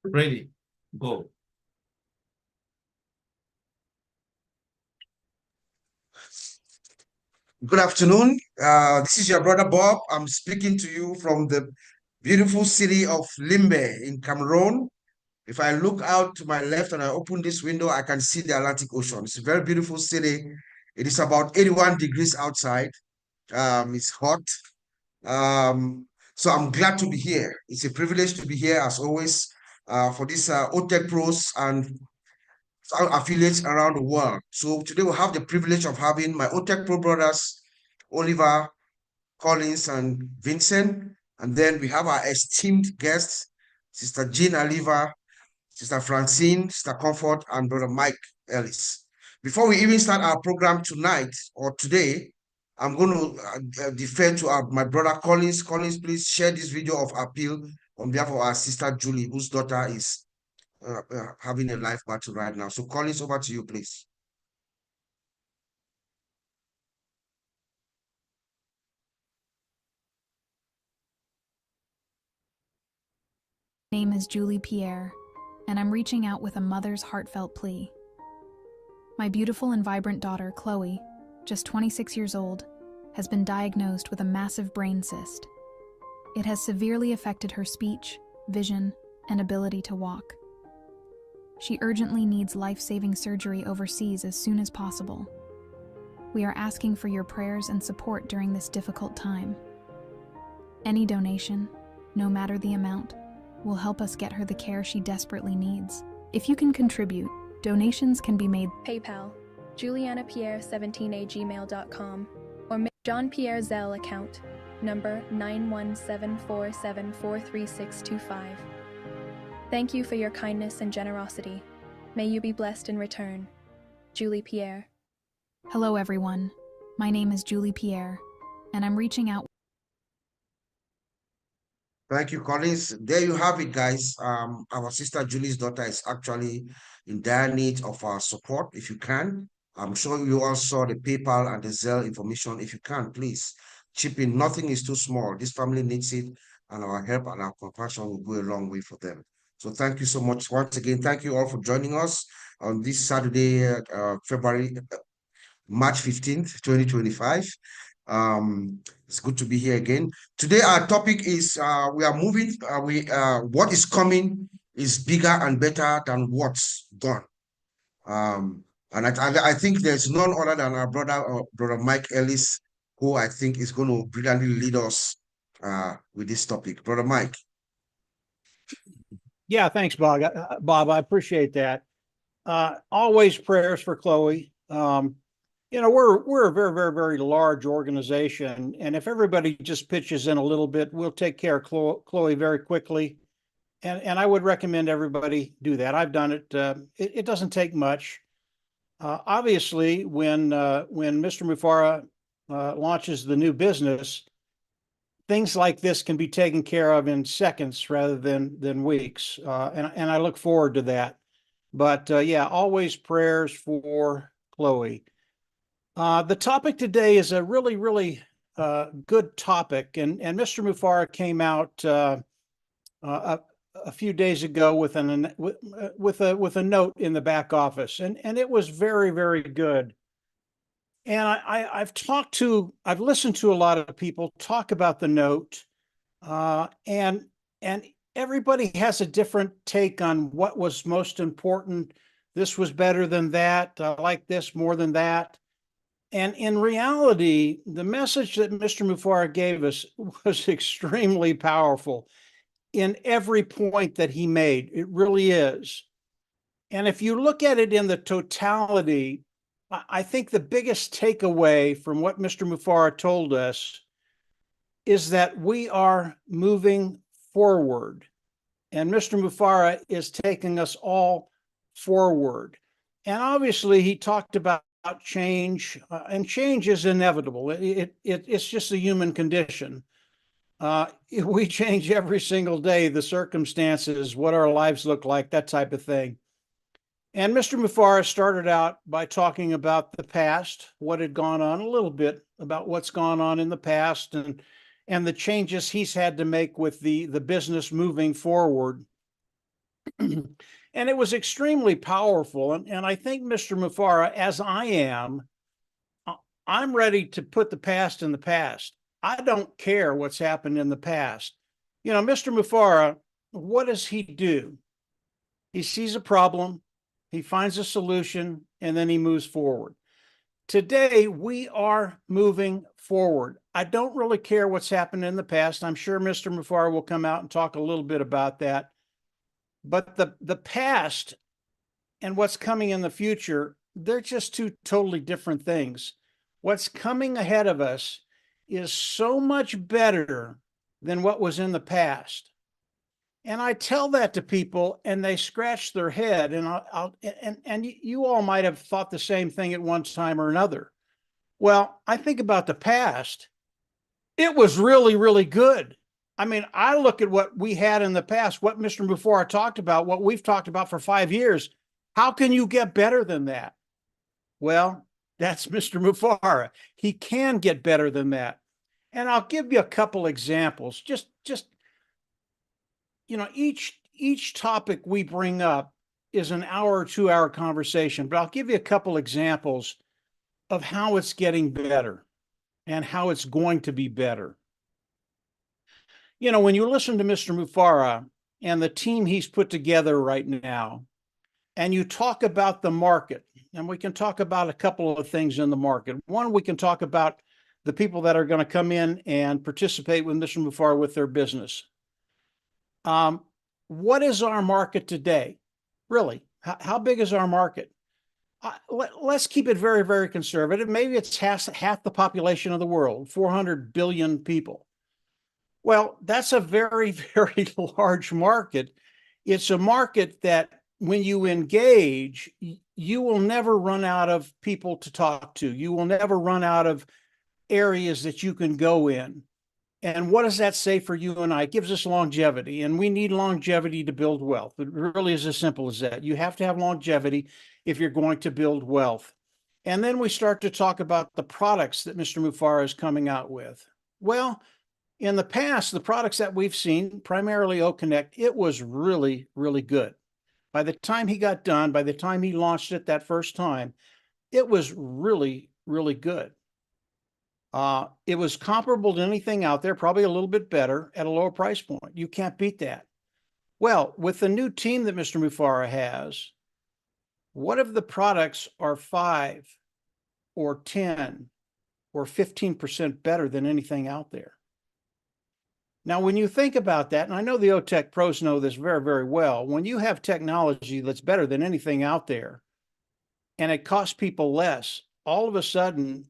Ready, go. Good afternoon. This is your brother Bob. I'm speaking to you from the beautiful city of Limbe in Cameroon. If I look out to my left and I open this window, I can see the Atlantic Ocean. It's a very beautiful city. It is about 81 degrees outside. It's hot. So I'm glad to be here. It's a privilege to be here as always for this OTECH Pros and affiliates around the world. So today we'll have the privilege of having my OTECH Pro brothers, Oliver, Collins, and Vincent. And then we have our esteemed guests, Sister Jean Oliver, Sister Francine, Sister Comfort, and Brother Mike Ellis. Before we even start our program tonight or today, I'm going to defer to my brother Collins. Collins, please share this video of appeal on behalf of our sister Julie, whose daughter is having a life battle right now. So Collins, over to you, please. My name is Julie Pierre, and I'm reaching out with a mother's heartfelt plea. My beautiful and vibrant daughter, Chloe, just 26 years old, has been diagnosed with a massive brain cyst. It has severely affected her speech, vision, and ability to walk. She urgently needs life-saving surgery overseas as soon as possible. We are asking for your prayers and support during this difficult time. Any donation, no matter the amount, will help us get her the care she desperately needs. If you can contribute, donations can be made PayPal, julianapierre17@gmail.com, or John Pierre Zelle account, number 91747433625. Thank you for your kindness and generosity. May you be blessed in return. Julie Pierre. Hello everyone, my name is Julie Pierre, and I'm reaching out. Thank you, Collins. There you have it, guys. Our sister Julie's daughter is actually in dire need of our support. If you can, I'm sure you all saw the PayPal and the Zelle information. If you can, please chip in. Nothing is too small. This family needs it, and our help and our compassion will go a long way for them. So thank you so much once again. Thank you all for joining us on this Saturday, March 15th, 2025. It's good to be here again. Today, our topic is we are moving, what is coming is bigger and better than what's gone. And I think there's none other than our brother Mike Ellis, who I think is going to brilliantly lead us with this topic. Brother Mike. Yeah, thanks, Bob. I appreciate that. Always prayers for Chloe. You know, we're a very, very, very large organization, and if everybody just pitches in a little bit, we'll take care of Chloe very quickly. And I would recommend everybody do that. I've done it. It doesn't take much. Obviously, when Mr. Mufara launches the new business, things like this can be taken care of in seconds rather than weeks. And I look forward to that. But yeah, always prayers for Chloe. The topic today is a really, really good topic, and Mr. Mufara came out a few days ago with a note in the back office, and it was very, very good. And I've listened to a lot of people talk about the note, and everybody has a different take on what was most important. This was better than that. I like this more than that. And in reality, the message that Mr. Mufara gave us was extremely powerful in every point that he made. It really is. And if you look at it in the totality, I think the biggest takeaway from what Mr. Mufara told us is that we are moving forward. And Mr. Mufara is taking us all forward. And obviously, he talked about change, and change is inevitable. It's just a human condition. We change every single day, the circumstances, what our lives look like, that type of thing. And Mr. Mufara started out by talking about the past, what had gone on, a little bit about what's gone on in the past, and the changes he's had to make with the business moving forward. And it was extremely powerful. And I think, Mr. Mufara, as I am, I'm ready to put the past in the past. I don't care what's happened in the past. You know, Mr. Mufara, what does he do? He sees a problem, he finds a solution, and then he moves forward. Today, we are moving forward. I don't really care what's happened in the past. I'm sure Mr. Mufara will come out and talk a little bit about that. But the past and what's coming in the future, they're just two totally different things. What's coming ahead of us is so much better than what was in the past. And I tell that to people and they scratch their head, and you all might have thought the same thing at one time or another. Well, I think about the past. It was really, really good. I mean, I look at what we had in the past, what Mr. Mufara talked about, what we've talked about for 5 years. How can you get better than that? Well, that's Mr. Mufara. He can get better than that. And I'll give you a couple examples. Just you know, each topic we bring up is an hour or 2 hour conversation, but I'll give you a couple examples of how it's getting better and how it's going to be better. You know, when you listen to Mr. Mufara and the team he's put together right now, and you talk about the market, and we can talk about a couple of things in the market. One, we can talk about the people that are going to come in and participate with Mr. Mufara with their business. What is our market today? Really, how big is our market? Let's keep it very, very conservative. Maybe it's half the population of the world, 400 billion people. Well, that's a very, very large market. It's a market that when you engage, you will never run out of people to talk to. You will never run out of areas that you can go in. And what does that say for you and I? It gives us longevity, and we need longevity to build wealth. It really is as simple as that. You have to have longevity if you're going to build wealth. And then we start to talk about the products that Mr. Mufara is coming out with. Well, in the past, the products that we've seen, primarily OConnect, it was really, really good. By the time he got done, by the time he launched it that first time, it was really, really good. It was comparable to anything out there, probably a little bit better at a lower price point. You can't beat that. Well, with the new team that Mr. Mufara has, what if the products are 5 or 10 or 15% better than anything out there? Now, when you think about that, and I know the OTECH pros know this very, very well, when you have technology that's better than anything out there and it costs people less, all of a sudden,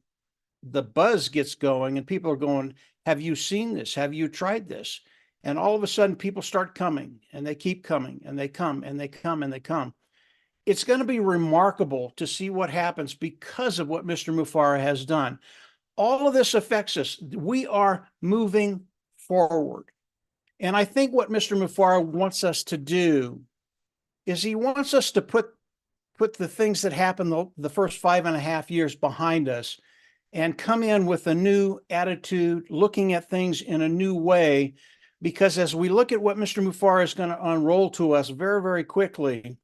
the buzz gets going and people are going, have you seen this? Have you tried this? And all of a sudden people start coming and they keep coming and they come and they come and they come. It's going to be remarkable to see what happens because of what Mr. Mufara has done. All of this affects us. We are moving forward. And I think what Mr. Mufara wants us to do is he wants us to put the things that happened the first 5.5 years behind us and come in with a new attitude, looking at things in a new way, because as we look at what Mr. Mufara is going to unroll to us very, very quickly,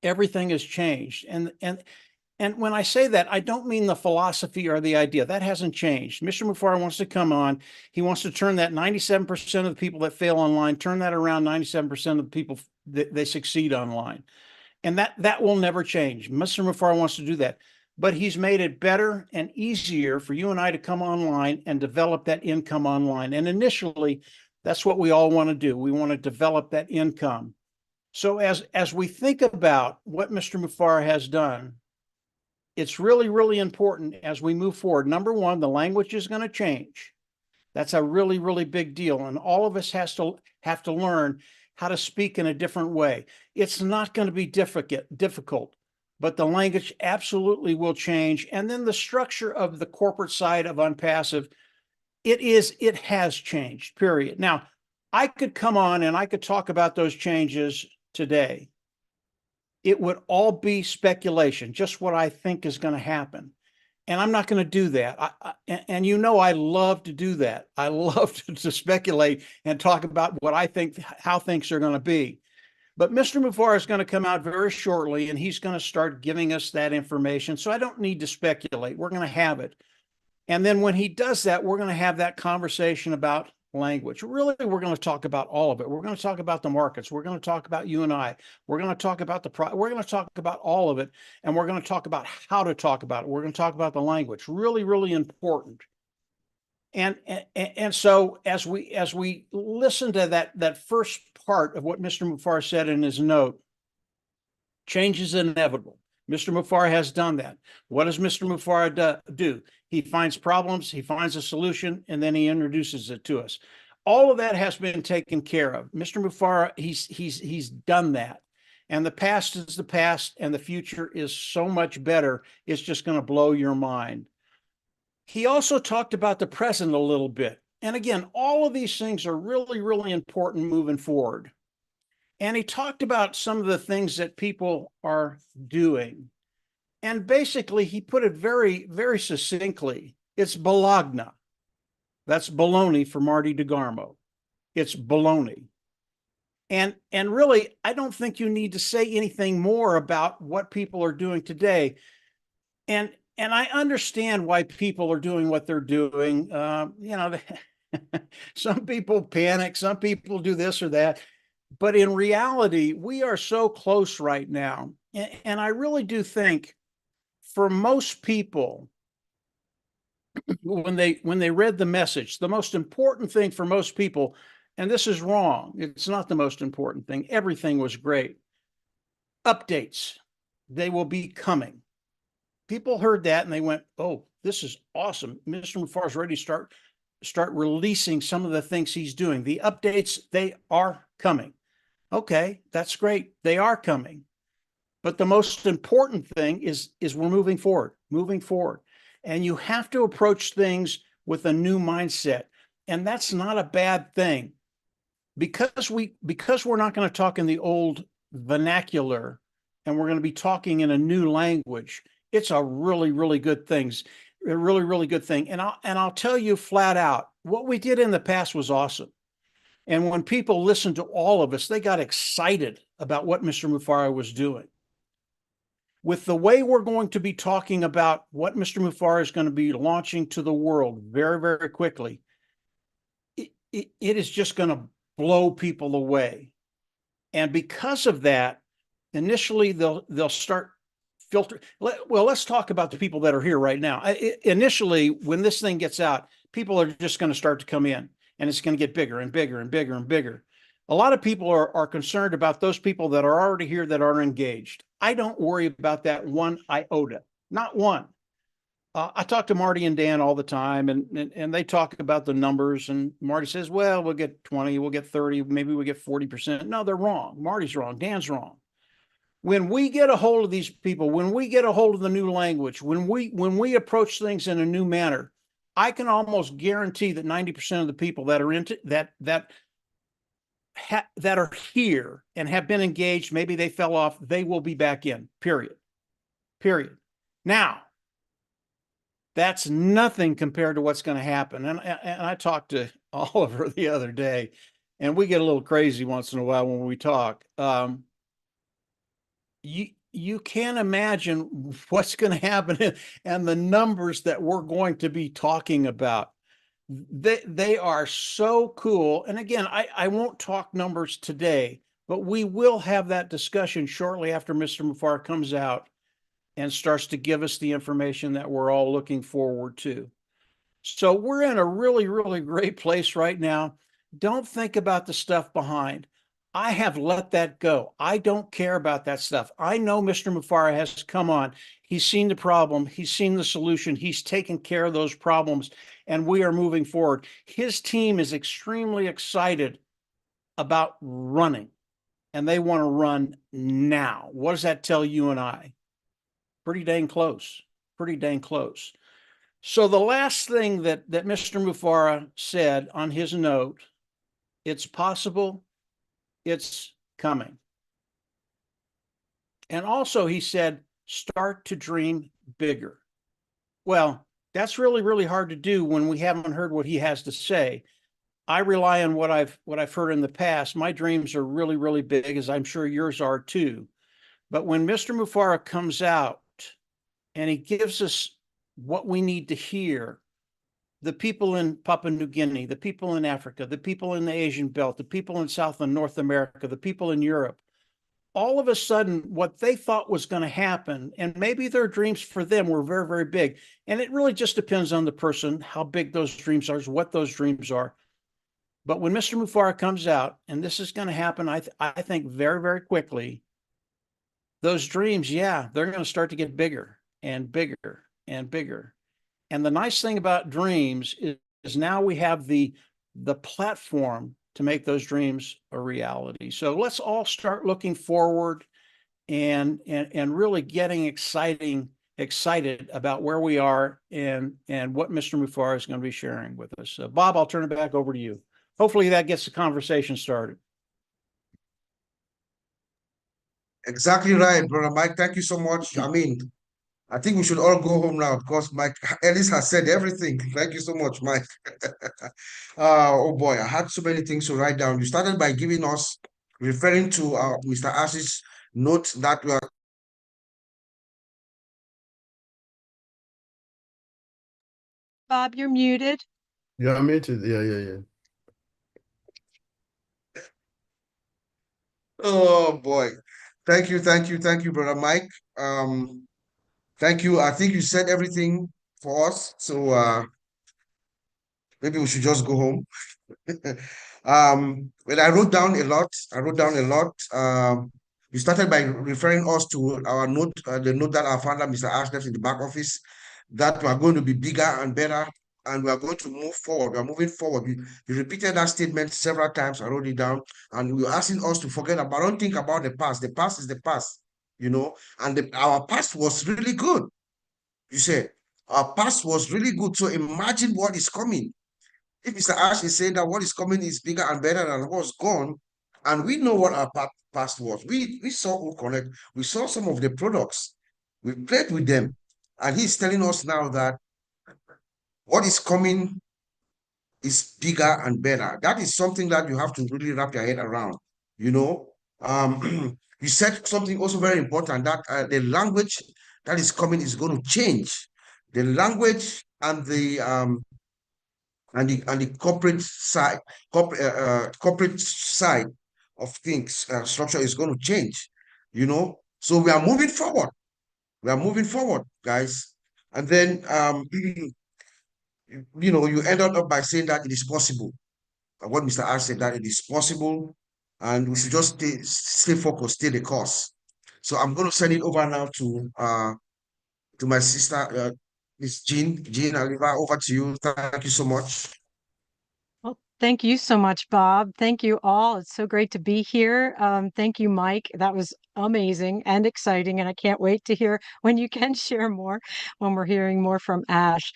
everything has changed. And when I say that, I don't mean the philosophy or the idea. That hasn't changed. Mr. Mufara wants to come on. He wants to turn that 97% of the people that fail online, turn that around 97% of the people that they succeed online. And that will never change. Mr. Mufara wants to do that. But he's made it better and easier for you and I to come online and develop that income online. And initially, that's what we all want to do. We want to develop that income. So as we think about what Mr. Mufara has done, it's really, really important as we move forward. Number one, the language is going to change. That's a really, really big deal. And all of us have to learn how to speak in a different way. It's not going to be difficult. But the language absolutely will change. And then the structure of the corporate side of Unpassive, it has changed, period. Now, I could come on and I could talk about those changes today. It would all be speculation, just what I think is going to happen. And I'm not going to do that. And you know, I love to do that. I love to speculate and talk about what I think, how things are going to be. But Mr. Mufar is going to come out very shortly, and he's going to start giving us that information. So I don't need to speculate. We're going to have it. And then when he does that, we're going to have that conversation about language. Really, we're going to talk about all of it. We're going to talk about the markets. We're going to talk about you and I. We're going to talk about we're going to talk about all of it. And we're going to talk about how to talk about it. We're going to talk about the language. Really, really important. And so as we listen to that first part of what Mr. Mufar said in his note, change is inevitable. Mr. Mufar has done that. What does Mr. Mufar do? He finds problems, he finds a solution, and then he introduces it to us. All of that has been taken care of. Mr. Mufar, he's done that. And the past is the past, and the future is so much better. It's just going to blow your mind. He also talked about the present a little bit. And again, all of these things are really, really important moving forward. And he talked about some of the things that people are doing. And basically, he put it very, very succinctly. It's balagna. That's baloney for Marty DeGarmo. It's baloney. And really, I don't think you need to say anything more about what people are doing today. And I understand why people are doing what they're doing. Some people panic, some people do this or that. But in reality, we are so close right now. And I really do think for most people, when they read the message, the most important thing for most people, and this is wrong, it's not the most important thing. Everything was great. Updates, they will be coming. People heard that and they went, oh, this is awesome. Mr. Mufar is ready to start releasing some of the things he's doing. The updates, they are coming. Okay, that's great. They are coming. But the most important thing is we're moving forward. And you have to approach things with a new mindset. And that's not a bad thing. Because we're not going to talk in the old vernacular and we're going to be talking in a new language, it's a really, really good thing. A really, really good thing. And I'll tell you flat out, what we did in the past was awesome. And when people listened to all of us, they got excited about what Mr. Mufar was doing. With the way we're going to be talking about what Mr. Mufar is going to be launching to the world very, very quickly, it is just going to blow people away. And because of that, initially they'll start filter. Well, let's talk about the people that are here right now. Initially, when this thing gets out, people are just going to start to come in, and it's going to get bigger and bigger and bigger and bigger. A lot of people are concerned about those people that are already here that are engaged. I don't worry about that one iota, not one. I talk to Marty and Dan all the time, and they talk about the numbers. And Marty says, well, we'll get 20, we'll get 30, maybe we'll get 40%. No, they're wrong. Marty's wrong. Dan's wrong. When we get a hold of these people, when we get a hold of the new language, when we approach things in a new manner, I can almost guarantee that 90% of the people that are into that are here and have been engaged, maybe they fell off, they will be back in, period. Now, that's nothing compared to what's going to happen. And I talked to Oliver the other day, and we get a little crazy once in a while when we talk. You can't imagine what's going to happen and the numbers that we're going to be talking about. They are so cool. And again, I won't talk numbers today, but we will have that discussion shortly after Mr. Mufar comes out and starts to give us the information that we're all looking forward to. So we're in a really, really great place right now. Don't think about the stuff behind. I have let that go. I don't care about that stuff. I know Mr. Mufar has come on. He's seen the problem. He's seen the solution. He's taken care of those problems, and we are moving forward. His team is extremely excited about running, and they want to run now. What does that tell you and I? Pretty dang close. So the last thing that Mr. Mufar said on his note, it's possible, it's coming. And also he said, start to dream bigger. Well, that's really, really hard to do when we haven't heard what he has to say. I rely on what I've heard in the past. My dreams are really, really big, as I'm sure yours are too. But when Mr. Mufara comes out and he gives us what we need to hear, the people in Papua New Guinea, the people in Africa, the people in the Asian belt, the people in South and North America, the people in Europe, all of a sudden what they thought was going to happen, and maybe their dreams for them were very, very big. And it really just depends on the person, how big those dreams are, what those dreams are. But when Mr. Mufara comes out, and this is going to happen, I think very, very quickly, those dreams, yeah, they're going to start to get bigger and bigger and bigger. And the nice thing about dreams is now we have the platform to make those dreams a reality. So let's all start looking forward and really getting excited about where we are and what Mr. Mufara is going to be sharing with us. Bob, I'll turn it back over to you. Hopefully that gets the conversation started. Exactly right, brother Mike. Thank you so much. I mean, I think we should all go home now because Mike Ellis has said everything. Thank you so much, Mike. Oh boy, I had so many things to write down. You started by giving us, referring to Mr. Ash's note that we are. Bob, you're muted. Yeah, I'm muted. Yeah. Oh boy. Thank you, brother Mike. Thank you. I think you said everything for us. So maybe we should just go home. But I wrote down a lot. We started by referring us to our note, the note that our founder, Mr. Ash, left in the back office, that we are going to be bigger and better, and we are going to move forward. We are moving forward. You repeated that statement several times. I wrote it down, and we were asking us to forget about, don't think about the past. The past is the past, and our past was really good. You said our past was really good. So imagine what is coming. If Mr. Ash is saying that what is coming is bigger and better than what's gone, and we know what our past was. We saw Connect, we saw some of the products, we played with them, and he's telling us now that what is coming is bigger and better. That is something that you have to really wrap your head around. You said something also very important, that the language that is coming is going to change. The language and the corporate side, corporate side of things, structure is going to change. So we are moving forward. Guys. And then you ended up by saying that it is possible. What Mr. Ash said, that it is possible, and we should just stay focused, stay the course. So I'm going to send it over now to my sister, Miss Jean Aliva. Over to you. Thank you so much. Well, thank you so much, Bob. Thank you all. It's so great to be here. Thank you, Mike. That was amazing and exciting, and I can't wait to hear when you can share more, when we're hearing more from Ash.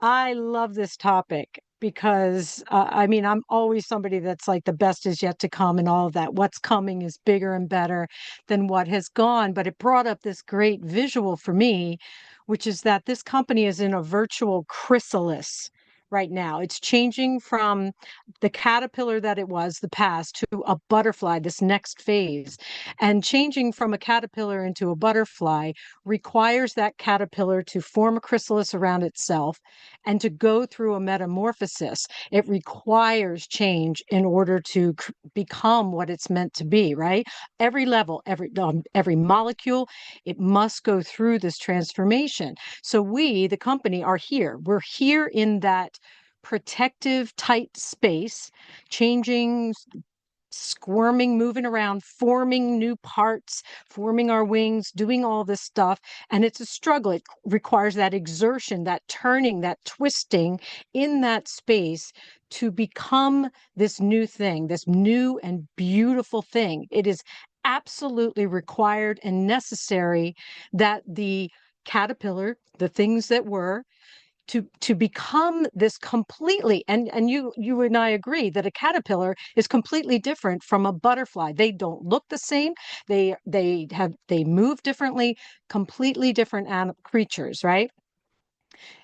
I love this topic because, I mean, I'm always somebody that's like the best is yet to come and all of that. What's coming is bigger and better than what has gone. But it brought up this great visual for me, which is that this company is in a virtual chrysalis right now. It's changing from the caterpillar that it was, the past, to a butterfly, this next phase. And changing from a caterpillar into a butterfly requires that caterpillar to form a chrysalis around itself and to go through a metamorphosis. It requires change in order to become what it's meant to be, right? Every level, every molecule, it must go through this transformation. So we, the company, are here. We're here in that protective, tight space, changing, squirming, moving around, forming new parts, forming our wings, doing all this stuff. And it's a struggle. It requires that exertion, that turning, that twisting in that space to become this new thing, this new and beautiful thing. It is absolutely required and necessary that the caterpillar, the things that were, to become this completely, and you and I agree that a caterpillar is completely different from a butterfly. They don't look the same. They move differently, completely different creatures, right?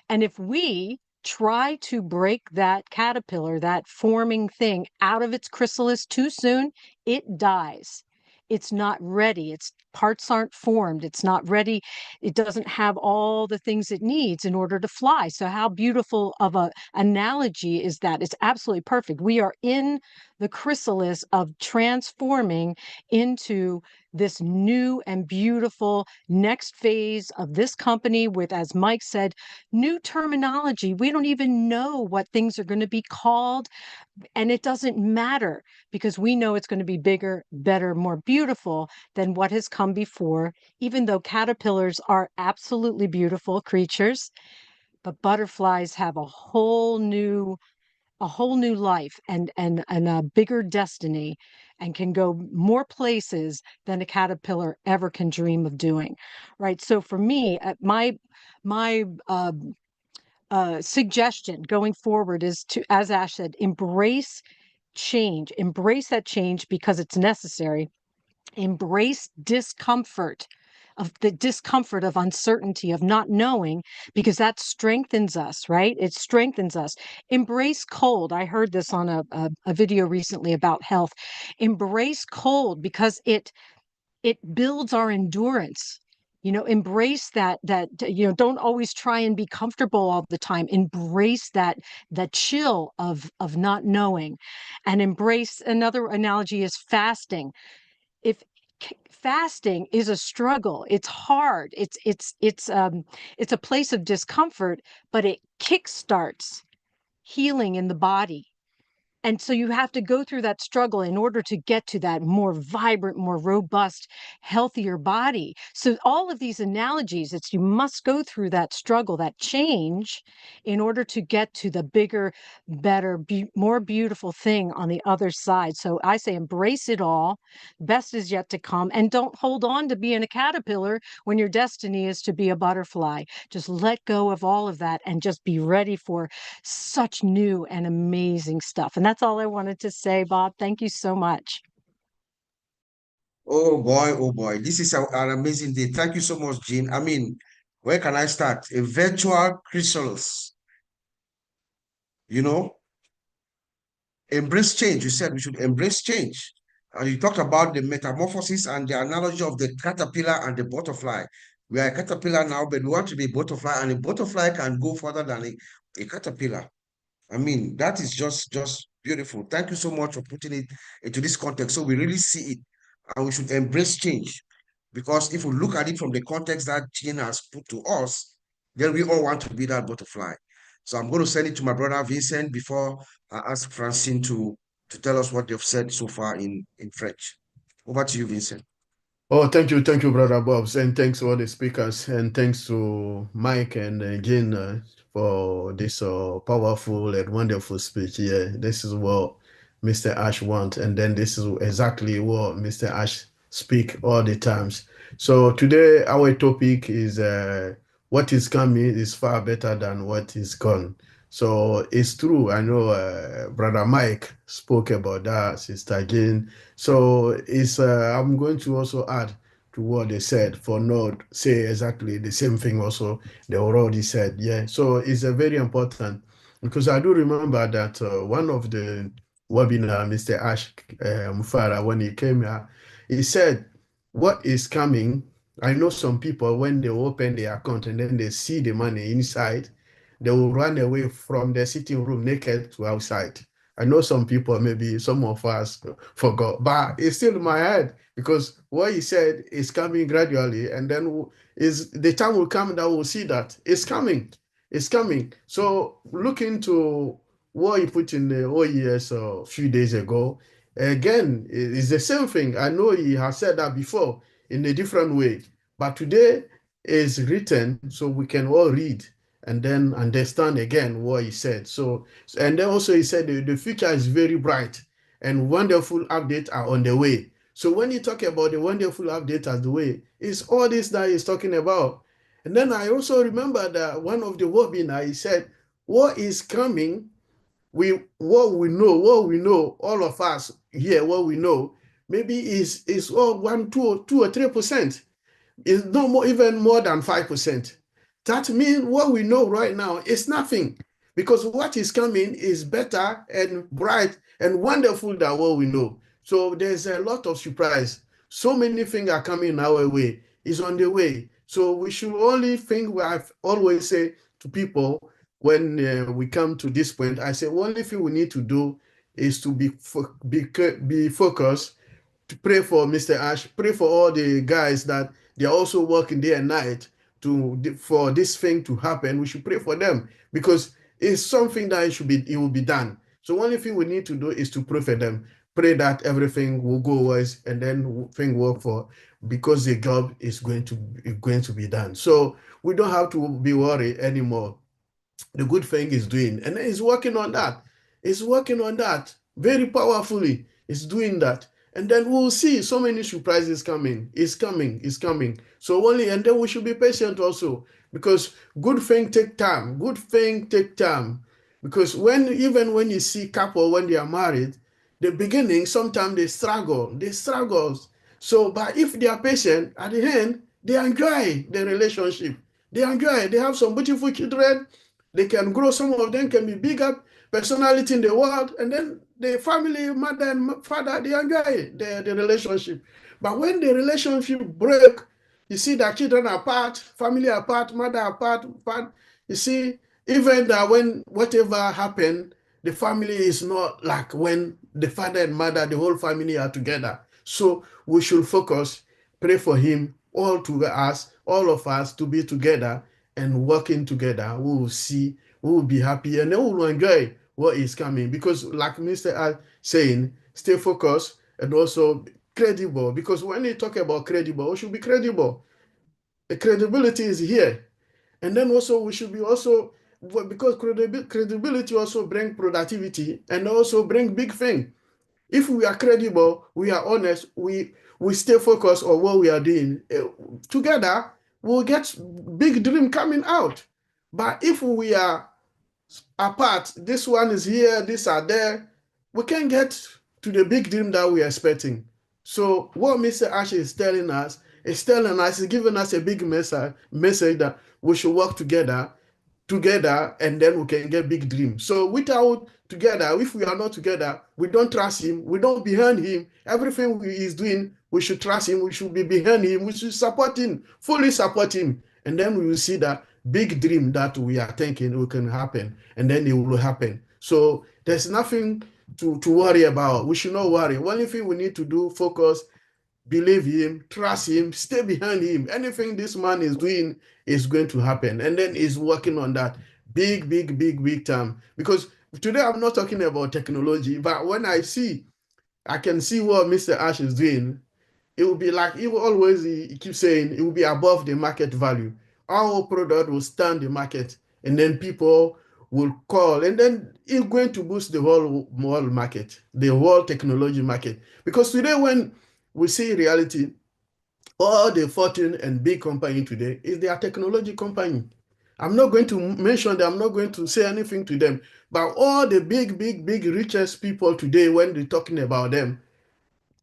And if we try to break that caterpillar, that forming thing, out of its chrysalis too soon, it dies. It's not ready. Its parts aren't formed. It's not ready. It doesn't have all the things it needs in order to fly. So how beautiful of a analogy is that? It's absolutely perfect. We are in the chrysalis of transforming into this new and beautiful next phase of this company with, as Mike said, new terminology. We don't even know what things are going to be called. And it doesn't matter because we know it's going to be bigger, better, more beautiful than what has come before, even though caterpillars are absolutely beautiful creatures. But butterflies have a whole new life and a bigger destiny and can go more places than a caterpillar ever can dream of doing. Right. So for me, my suggestion going forward is to, as Ash said, embrace change, embrace that change because it's necessary, embrace discomfort, of the discomfort of uncertainty, of not knowing, because that strengthens us, right? It strengthens us. Embrace cold. I heard this on a video recently about health. Embrace cold because it builds our endurance. Embrace that, don't always try and be comfortable all the time. Embrace that chill of not knowing. And embrace, another analogy is fasting. If fasting is a struggle, it's hard, it's a place of discomfort, but it kickstarts healing in the body. And so you have to go through that struggle in order to get to that more vibrant, more robust, healthier body. So all of these analogies, it's you must go through that struggle, that change, in order to get to the bigger, better, more beautiful thing on the other side. So I say embrace it all. Best is yet to come. And don't hold on to being a caterpillar when your destiny is to be a butterfly. Just let go of all of that and just be ready for such new and amazing stuff. And that's all I wanted to say, Bob. Thank you so much. Oh boy, this is an amazing day. Thank you so much, Jean. I mean, where can I start? A virtual chrysalis, you know, embrace change. You said we should embrace change. And you talked about the metamorphosis and the analogy of the caterpillar and the butterfly. We are a caterpillar now, but we want to be a butterfly, and a butterfly can go further than a caterpillar. I mean, that is just beautiful. Thank you so much for putting it into this context. So we really see it, and we should embrace change. Because if we look at it from the context that Jean has put to us, then we all want to be that butterfly. So I'm going to send it to my brother Vincent before I ask Francine to tell us what they've said so far in French. Over to you, Vincent. Oh, thank you, Brother Bob, and thanks to all the speakers, and thanks to Mike and Jane for this powerful and wonderful speech. Yeah, this is what Mr. Ash wants, and then this is exactly what Mr. Ash speak all the times. So today our topic is what is coming is far better than what is gone. So it's true. I know Brother Mike spoke about that, Sister Jane. So it's I'm going to also add to what they said for not say exactly the same thing also they already said. Yeah. So it's a very important because I do remember that one of the webinar, Mr. Ash Mufara, when he came here, he said, what is coming? I know some people when they open their account and then they see the money inside, they will run away from the sitting room naked to outside. I know some people, maybe some of us forgot, but it's still in my head because what he said is coming gradually, and then is the time will come that we'll see that it's coming. It's coming. So look into what he put in the OES a few days ago. Again, it's the same thing. I know he has said that before in a different way, but today is written so we can all read and then understand again what he said. So, and then also he said the future is very bright and wonderful updates are on the way. So when you talk about the wonderful update as the way, it's all this that he's talking about. And then I also remember that one of the webinar, he said, what is coming, what we know, all of us here, what we know, maybe is all 1, 2 or 3%. It's no more, even more than 5%. That means what we know right now is nothing because what is coming is better and bright and wonderful than what we know. So there's a lot of surprise. So many things are coming our way. It's on the way. So we should only think, what I've always say to people when we come to this point, I say, only thing we need to do is to be focused, to pray for Mr. Ash, pray for all the guys that they're also working day and night for this thing to happen. We should pray for them because it's something that it will be done. So only thing we need to do is to pray for them, pray that everything will go well, and then thing work for, because the job is going to be done. So we don't have to be worried anymore. The good thing is doing, and he's working on that. He's working on that very powerfully. He's doing that. And then we'll see so many surprises coming. It's coming. So and then we should be patient also, because good thing take time. Good thing take time. Because even when you see couple, when they are married, the beginning, sometimes they struggle. So, but if they are patient, at the end, they enjoy the relationship. They have some beautiful children. They can grow. Some of them can be bigger personality in the world, and then the family, mother and father, they enjoy the relationship. But when the relationship break, you see that children apart, family apart, mother apart, you see, even that when whatever happened, the family is not like when the father and mother, the whole family are together. So we should focus, pray for him, all of us to be together and working together. We will see, we will be happy, and then we will enjoy what is coming. Because like Mr. Al saying, stay focused and also credible. Because when you talk about credible, we should be credible. The credibility is here. And then also we should be also, because credibility also bring productivity and also bring big thing. If we are credible, we are honest, we stay focused on what we are doing, together, we'll get big dream coming out. But if we are apart, this one is here, these are there, we can't get to the big dream that we are expecting. So what Mr. Ash is telling us, is giving us a big message that we should work together, and then we can get big dreams. So without together, if we are not together, we don't trust him, we don't behind him. Everything he is doing, we should trust him, we should be behind him, we should support him, fully support him. And then we will see that big dream that we are thinking will can happen, and then it will happen. So there's nothing to worry about. We should not worry. Only thing we need to do, focus, believe him, trust him, stay behind him. Anything this man is doing is going to happen. And then he's working on that big time. Because today I'm not talking about technology, but when I can see what Mr. Ash is doing, it will be like, he keeps saying, it will be above the market value. Our product will stand the market, and then people will call, and then it's going to boost the whole market, the whole technology market. Because today, when we see reality, all the fortune and big company today is their technology company. I'm not going to mention them, I'm not going to say anything to them, but all the big richest people today, when they're talking about them,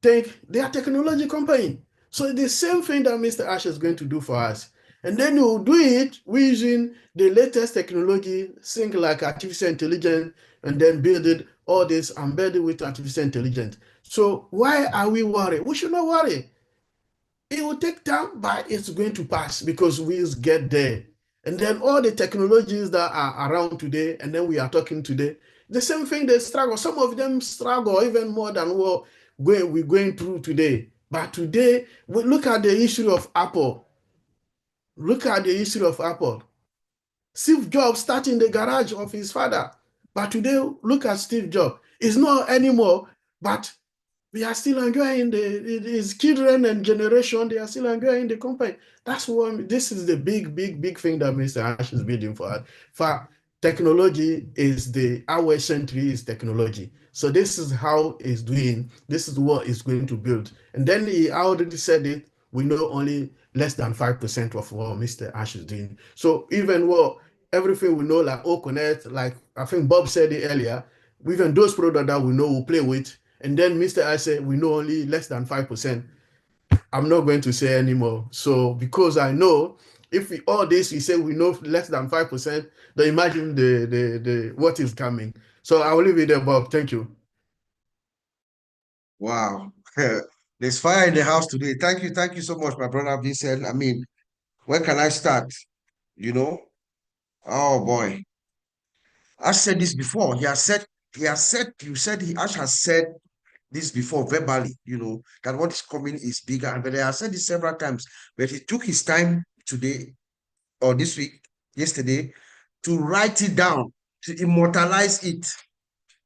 think they are technology company. So the same thing that Mr. Ash is going to do for us. And then we'll do it using the latest technology, things like artificial intelligence, and then build it, all this embedded with artificial intelligence. So why are we worried? We should not worry. It will take time, but it's going to pass because we get there. And then all the technologies that are around today, and then we are talking today, the same thing, they struggle. Some of them struggle even more than what we're going through today. But today, we look at the history of Apple. Look at the history of Apple. Steve Jobs started in the garage of his father. But today, look at Steve Jobs. It's not anymore, but we are still enjoying his children and generation, they are still enjoying the company. That's what, this is the big thing that Mr. Ash is building for us. For technology is our century is technology. So this is how it's doing. This is what it's going to build. And then he already said it, we know only less than 5% of what Mr. Ash is doing. So even everything we know, like OConnect, like I think Bob said it earlier, even those products that we know we'll play with, and then Mr. I said, we know only less than 5%. I'm not going to say anymore. So because I know If we all this we say we know less than 5%, then imagine the what is coming. So I will leave it there, Bob. Thank you. Wow. There's fire in the house today. Thank you so much, my brother Vincent. I mean, where can I start? You know? Oh boy. I said this before. Ash has said this before verbally, that what is coming is bigger. And but I have said this several times, but he took his time today or this week, yesterday, to write it down, to immortalize it.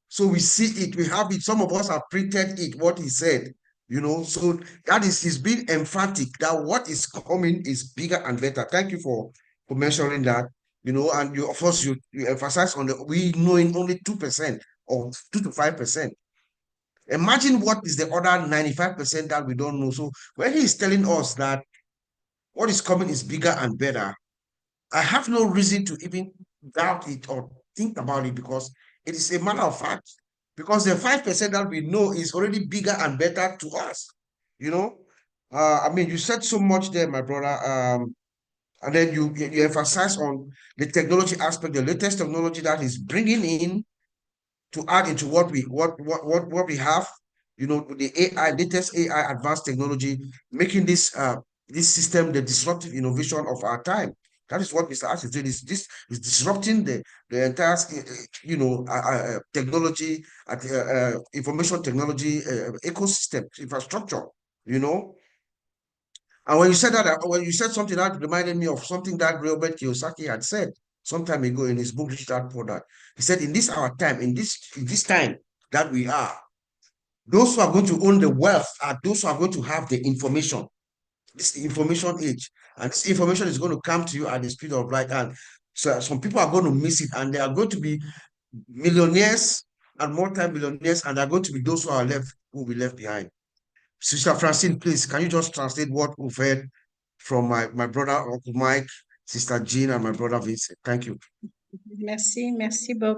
So we see it, we have it. Some of us have printed it, what he said, So that is, he's being emphatic that what is coming is bigger and better. Thank you for mentioning that, and you, of course, you emphasize on we knowing only 2% or 2 to 5%. Imagine what is the other 95% that we don't know. So when he is telling us that what is coming is bigger and better, I have no reason to even doubt it or think about it, because it is a matter of fact. Because the 5% that we know is already bigger and better to us. I mean, you said so much there, my brother. And then you emphasize on the technology aspect, the latest technology that is bringing in to add into what we have, the AI, latest AI advanced technology, making this system the disruptive innovation of our time. That is what Mr. Ash is doing. This is disrupting the entire, technology, information technology ecosystem, infrastructure, And when you said that, when you said something that reminded me of something that Robert Kiyosaki had said some time ago in his book, Rich Dad Poor Dad. He said, in this our time, in this time that we are, those who are going to own the wealth are those who are going to have the information. This is the information age. And this information is going to come to you at the speed of light. And so some people are going to miss it, and they are going to be millionaires and multi-millionaires, and they are going to be those who will be left behind. Sister Francine, please, can you just translate what we've heard from my brother, Uncle Mike, Sister Jean, and my brother Vincent? Thank you. Merci Bob.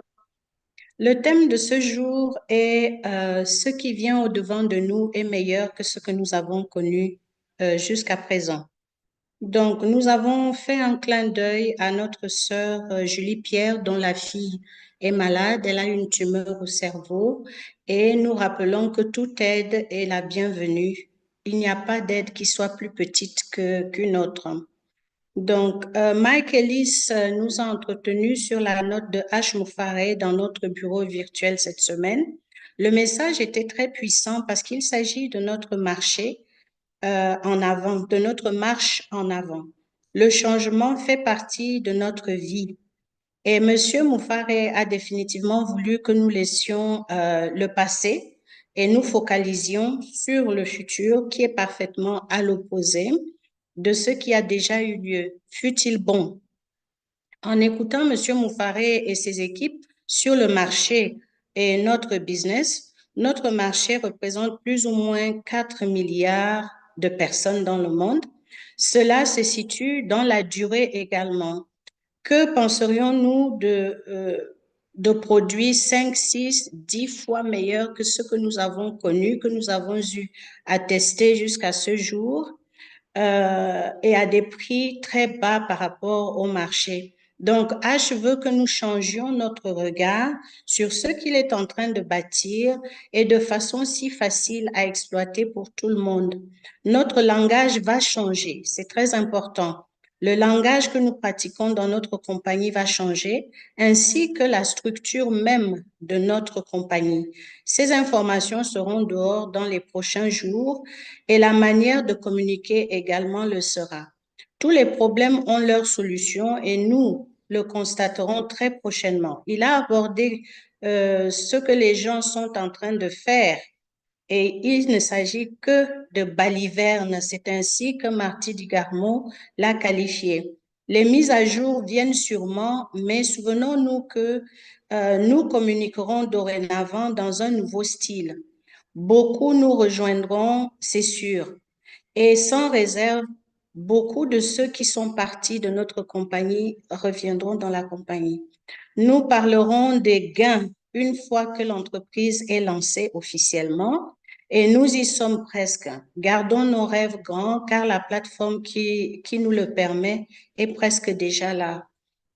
Le thème de ce jour est ce qui vient au-devant de nous est meilleur que ce que nous avons connu jusqu'à présent. Donc, nous avons fait un clin d'œil à notre sœur Julie Pierre, dont la fille est malade. Elle a une tumeur au cerveau et nous rappelons que toute aide est la bienvenue. Il n'y a pas d'aide qui soit plus petite qu'une autre. Donc, Mike Ellis nous a entretenus sur la note de H. Moufaré dans notre bureau virtuel cette semaine. Le message était très puissant parce qu'il s'agit de notre marché en avant, de notre marche en avant. Le changement fait partie de notre vie. Et M. Moufaré a définitivement voulu que nous laissions le passé et nous focalisions sur le futur qui est parfaitement à l'opposé de ce qui a déjà eu lieu, fut-il bon. En écoutant M. Moufaré et ses équipes sur le marché et notre business, notre marché représente plus ou moins 4 milliards de personnes dans le monde. Cela se situe dans la durée également. Que penserions-nous de produits 5, 6, 10 fois meilleurs que ce que nous avons connu, que nous avons eu à tester jusqu'à ce jour? Et à des prix très bas par rapport au marché. Donc, H veut que nous changions notre regard sur ce qu'il est en train de bâtir et de façon si facile à exploiter pour tout le monde. Notre langage va changer, c'est très important. Le langage que nous pratiquons dans notre compagnie va changer, ainsi que la structure même de notre compagnie. Ces informations seront dehors dans les prochains jours et la manière de communiquer également le sera. Tous les problèmes ont leur solution et nous le constaterons très prochainement. Il a abordé ce que les gens sont en train de faire et il ne s'agit que de balivernes. C'est ainsi que Marty Dugarmot l'a qualifié. Les mises à jour viennent sûrement, mais souvenons-nous que nous communiquerons dorénavant dans un nouveau style. Beaucoup nous rejoindront, c'est sûr. Et sans réserve, beaucoup de ceux qui sont partis de notre compagnie reviendront dans la compagnie. Nous parlerons des gains une fois que l'entreprise est lancée officiellement Et nous y sommes presque. Gardons nos rêves grands car la plateforme qui nous le permet est presque déjà là.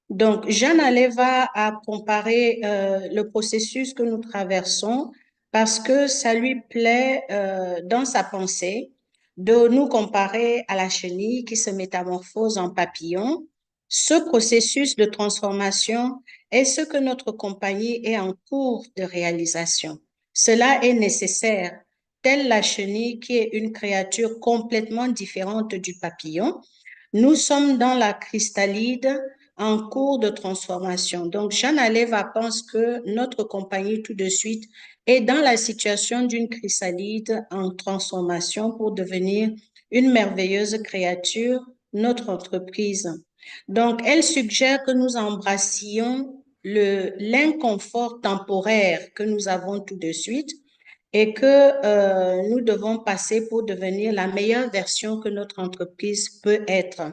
Donc, Jeanne Aleva a comparé le processus que nous traversons parce que ça lui plaît dans sa pensée de nous comparer à la chenille qui se métamorphose en papillon. Ce processus de transformation est ce que notre compagnie est en cours de réalisation. Cela est nécessaire, telle la chenille qui est une créature complètement différente du papillon. Nous sommes dans la cristallide en cours de transformation. Donc, Jeanne Aleva pense que notre compagnie, tout de suite, est dans la situation d'une chrysalide en transformation pour devenir une merveilleuse créature, notre entreprise. Donc, elle suggère que nous embrassions l'inconfort temporaire que nous avons tout de suite et que nous devons passer pour devenir la meilleure version que notre entreprise peut être.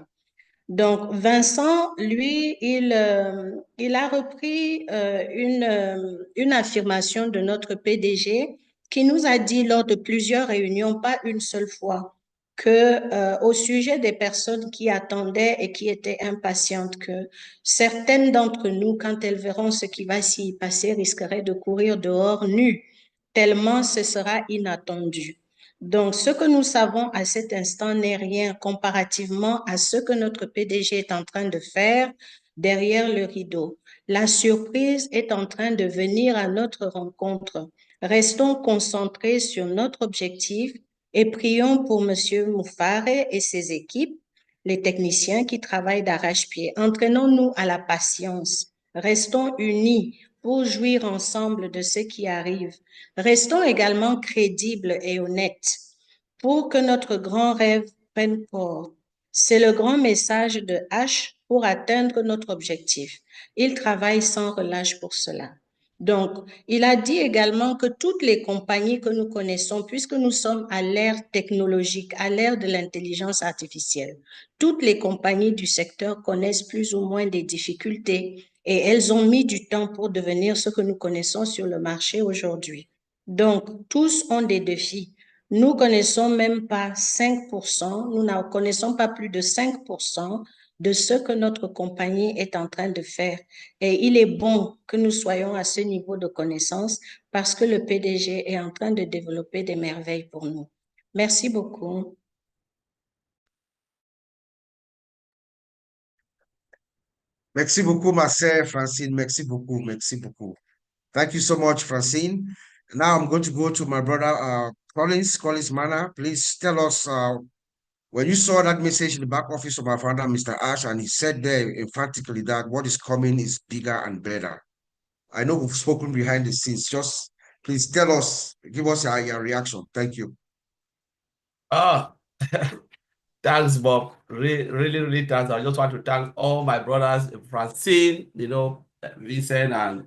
Donc, Vincent, lui, il a repris une affirmation de notre PDG qui nous a dit lors de plusieurs réunions, pas une seule fois, que au sujet des personnes qui attendaient et qui étaient impatientes, que certaines d'entre nous, quand elles verront ce qui va s'y passer, risqueraient de courir dehors nues, tellement ce sera inattendu. Donc, ce que nous savons à cet instant n'est rien comparativement à ce que notre PDG est en train de faire derrière le rideau. La surprise est en train de venir à notre rencontre. Restons concentrés sur notre objectif et prions pour Monsieur Moufare et ses équipes, les techniciens qui travaillent d'arrache-pied. Entraînons-nous à la patience. Restons unis pour jouir ensemble de ce qui arrive. Restons également crédibles et honnêtes pour que notre grand rêve prenne corps. C'est le grand message de H pour atteindre notre objectif. Il travaille sans relâche pour cela. Donc, il a dit également que toutes les compagnies que nous connaissons, puisque nous sommes à l'ère technologique, à l'ère de l'intelligence artificielle, toutes les compagnies du secteur connaissent plus ou moins des difficultés et elles ont mis du temps pour devenir ce que nous connaissons sur le marché aujourd'hui. Donc, tous ont des défis. Nous connaissons même pas 5%, nous n'en connaissons pas plus de 5% de ce que notre compagnie est en train de faire. Et il est bon que nous soyons à ce niveau de connaissance parce que le PDG est en train de développer des merveilles pour nous. Merci beaucoup. Merci beaucoup, ma sœur Francine. Merci beaucoup. Merci beaucoup. Thank you so much, Francine. Now I'm going to go to my brother, Collins Mana. Please tell us when you saw that message in the back office of our founder, Mr. Ash, and he said there emphatically that what is coming is bigger and better. I know we've spoken behind the scenes. Just please tell us, give us your reaction. Thank you. Thanks, Bob. Really thanks. I just want to thank all my brothers, Francine, Vincent, and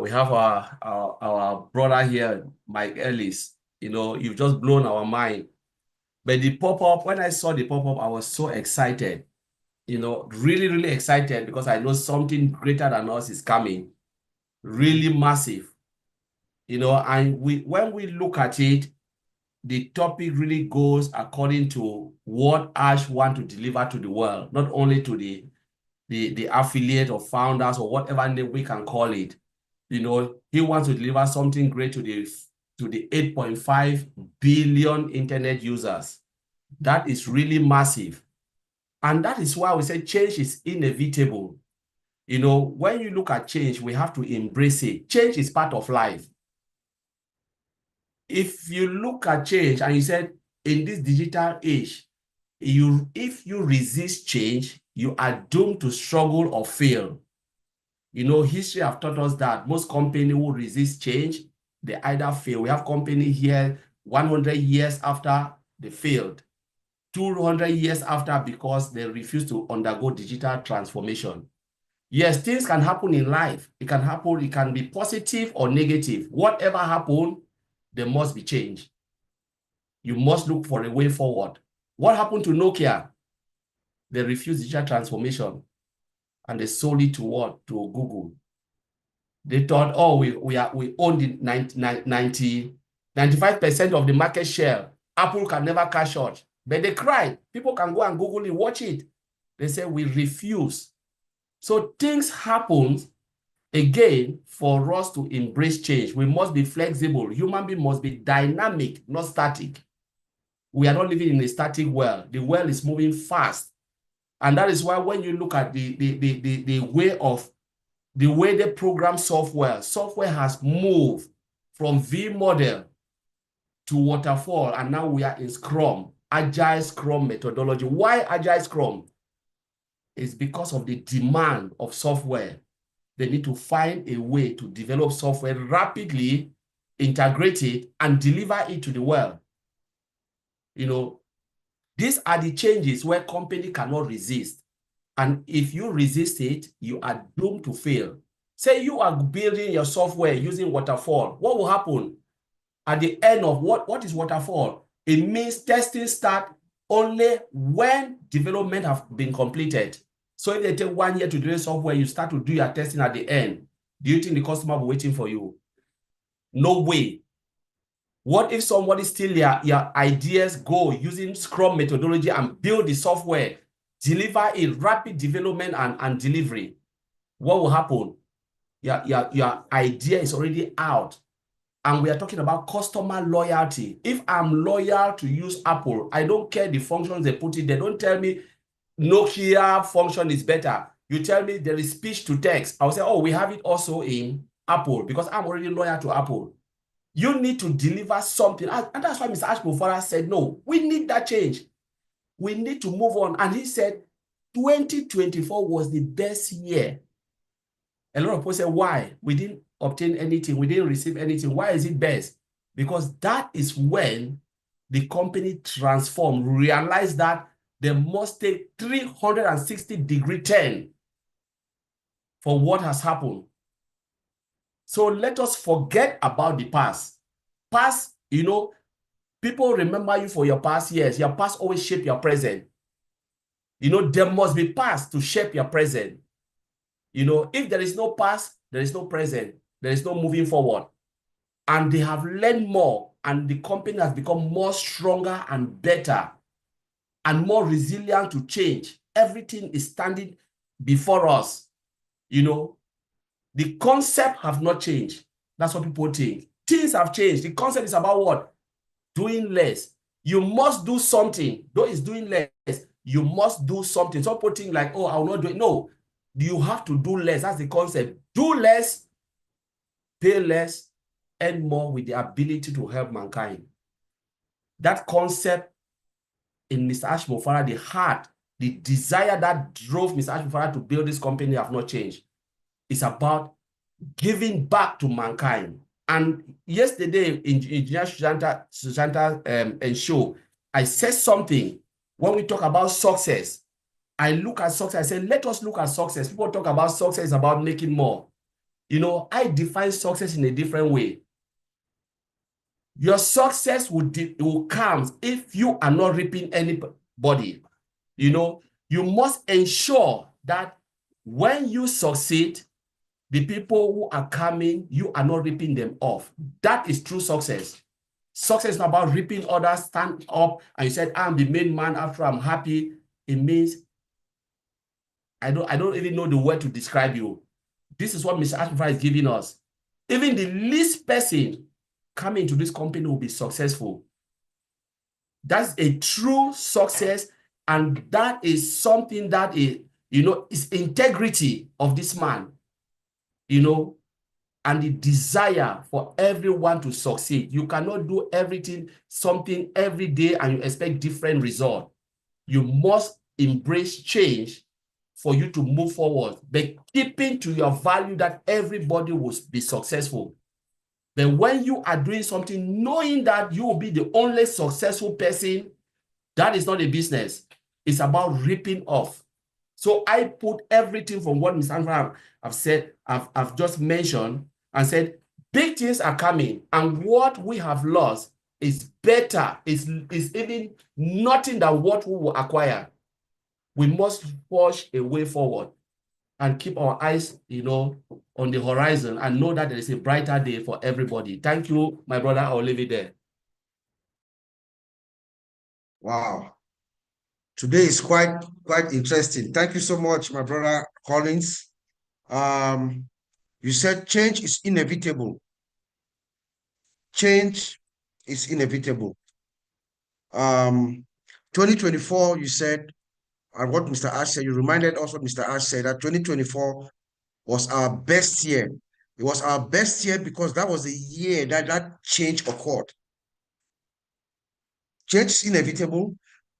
we have our brother here, Mike Ellis. You've just blown our mind. But the pop-up, when I saw the pop-up, I was so excited. Really excited because I know something greater than us is coming. Really massive. And when we look at it, the topic really goes according to what Ash wants to deliver to the world, not only to the affiliate or founders or whatever name we can call it. He wants to deliver something great to the 8.5 billion internet users. That is really massive. And that is why we say change is inevitable. When you look at change, we have to embrace it. Change is part of life. If you look at change and you said in this digital age, if you resist change, you are doomed to struggle or fail. History have taught us that most companies who resist change, they either fail. We have companies here 100 years after they failed, 200 years after because they refuse to undergo digital transformation. Yes, things can happen in life. It can be positive or negative. Whatever happened, there must be change. You must look for a way forward. What happened to Nokia? They refused digital transformation and they sold it to what? To Google. They thought, oh, we own the 95% of the market share. Apple can never cash out. But they cried. People can go and Google it, watch it. They say, we refuse. So things happen again for us to embrace change. We must be flexible. Human being must be dynamic, not static. We are not living in a static world. The world is moving fast. And that is why when you look at the way they program software has moved from V model to waterfall, and now we are in Scrum, Agile Scrum methodology. Why Agile Scrum? It's because of the demand of software. They need to find a way to develop software rapidly, integrate it, and deliver it to the world. You know, these are the changes where company cannot resist. And if you resist it, you are doomed to fail. Say you are building your software using waterfall. What will happen? At the end of what is waterfall? It means testing start only when development have been completed. So if they take 1 year to do software, you start to do your testing at the end. Do you think the customer will be waiting for you? No way. What if somebody steal your ideas, go using Scrum methodology and build the software, deliver a rapid development and delivery? What will happen? Your idea is already out. And we are talking about customer loyalty. If I'm loyal to use Apple, I don't care the functions they put in. They don't tell me Nokia function is better. You tell me there is speech to text. I'll say, oh, we have it also in Apple because I'm already loyal to Apple. You need to deliver something. And that's why Mr. Ashmufara said, no, we need that change. We need to move on. And he said, 2024 was the best year. A lot of people say, why? We didn't obtain anything. We didn't receive anything. Why is it best? Because that is when the company transformed, realized that they must take 360-degree turn for what has happened. So let us forget about the past. Past, you know, people remember you for your past years. Your past always shape your present. You know, there must be past to shape your present. You know, if there is no past, there is no present. There is no moving forward. And they have learned more, and the company has become more stronger and better and more resilient to change. Everything is standing before us. You know, the concept have not changed. That's what people think. Things have changed. The concept is about what? Doing less. You must do something. Though it's doing less, you must do something. Some people think like, oh, I will not do it. No, you have to do less. That's the concept. Do less, pay less, earn more with the ability to help mankind. That concept in Mr. Ashmufara, the heart, the desire that drove Mr. Ashmufara to build this company have not changed. It's about giving back to mankind. And yesterday in Engineer Sushanta show, I said something when we talk about success. I look at success, I say, let us look at success. People talk about success about making more. You know, I define success in a different way. Your success will come if you are not reaping anybody. You know, you must ensure that when you succeed, the people who are coming, you are not ripping them off. That is true success. Success is not about ripping others, stand up, and you said, I'm the main man after I'm happy. It means, I don't even know the word to describe you. This is what Mr. Ashmufara is giving us. Even the least person coming to this company will be successful. That's a true success, and that is something that is, you know, is integrity of this man. You know, and the desire for everyone to succeed. You cannot do something every day and you expect different result. You must embrace change for you to move forward, but keeping to your value that everybody will be successful. But when you are doing something, knowing that you will be the only successful person, that is not a business. It's about ripping off. So I put everything from what Mr. Ashmufara have said, I've just mentioned, and said, big things are coming, and what we have lost is better, is even nothing than what we will acquire. We must push a way forward. and keep our eyes, on the horizon and know that there is a brighter day for everybody. Thank you, my brother. I'll leave it there. Wow. Today is quite interesting. Thank you so much, my brother Collins. You said change is inevitable. Change is inevitable. 2024, you said, and what Mr. Ash said, you reminded us what Mr. Ash said, that 2024 was our best year. It was our best year because that was the year that change occurred. Change is inevitable.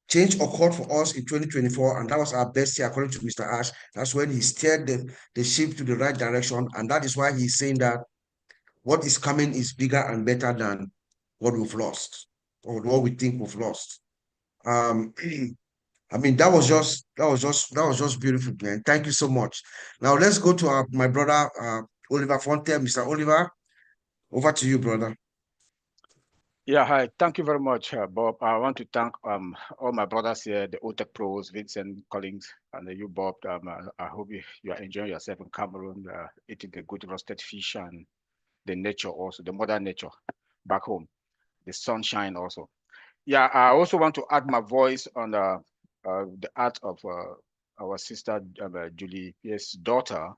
Change occurred for us in 2024, and that was our best year, according to Mr. Ash. That's when he steered the ship to the right direction, and that is why he's saying that what is coming is bigger and better than what we've lost, or what we think we've lost. I mean, that was just beautiful, man. Thank you so much. Now let's go to my brother Oliver Fonte. Mr. Oliver, over to you, brother. Yeah, hi. Thank you very much, Bob. I want to thank all my brothers here, the OTECH pros, Vincent, Collins, and you, Bob. I hope you are enjoying yourself in Cameroon, eating the good roasted fish and the nature also, the mother nature back home, the sunshine also. Yeah, I also want to add my voice on the art of our sister Julie Pierre's daughter,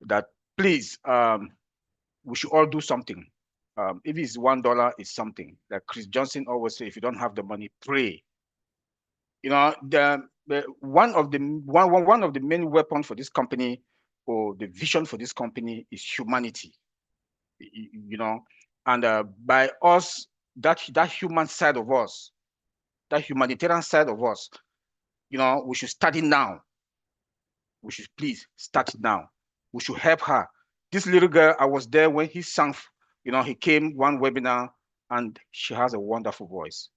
that please, we should all do something. If it's $1, it's something. Like Chris Johnson always say, if you don't have the money, pray. You know, one of the main weapons for this company, or the vision for this company, is humanity. You know, and by us, that human side of us, that humanitarian side of us, you know, we should start it now. We should please start it now. We should help her. This little girl, I was there when he sang. You know, he came one webinar, and she has a wonderful voice.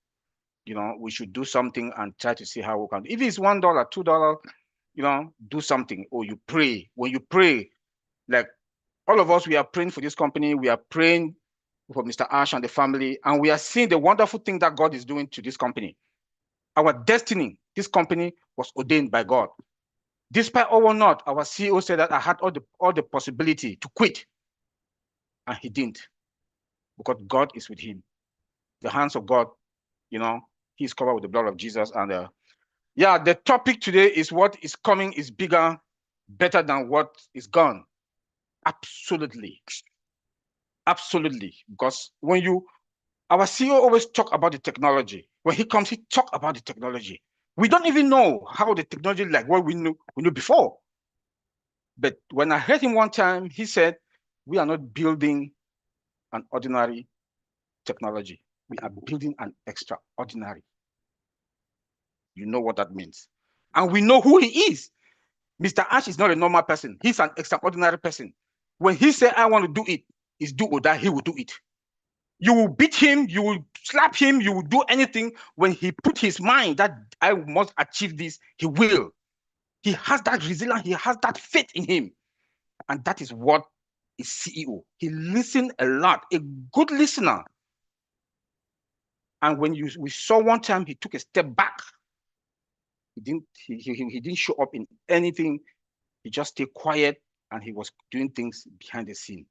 You know, we should do something and try to see how we can. If it's $1, $2, you know, do something. Or you pray. When you pray, like all of us, we are praying for this company. We are praying for Mr. Ash and the family, and we are seeing the wonderful thing that God is doing to this company. Our destiny, this company was ordained by God. Despite all or not, our CEO said that I had all the possibility to quit, and he didn't, because God is with him. The hands of God, you know, he's covered with the blood of Jesus. And yeah, the topic today is what is coming is bigger, better than what is gone. Absolutely. Absolutely. Because when our CEO always talk about the technology. When he comes, he talk about the technology. We don't even know how the technology, like what we knew before. But when I heard him one time, he said, we are not building an ordinary technology. We are building an extraordinary. You know what that means. And we know who he is. Mr. Ash is not a normal person. He's an extraordinary person. When he said, I want to do it, it's do or die, he will do it. You will beat him, you will slap him, you will do anything. When he put his mind that I must achieve this, he will. He has that resilience, he has that faith in him. And that is what is CEO. He listens a lot, a good listener. And when we saw one time, he took a step back. He didn't show up in anything. He just stayed quiet, and he was doing things behind the scene.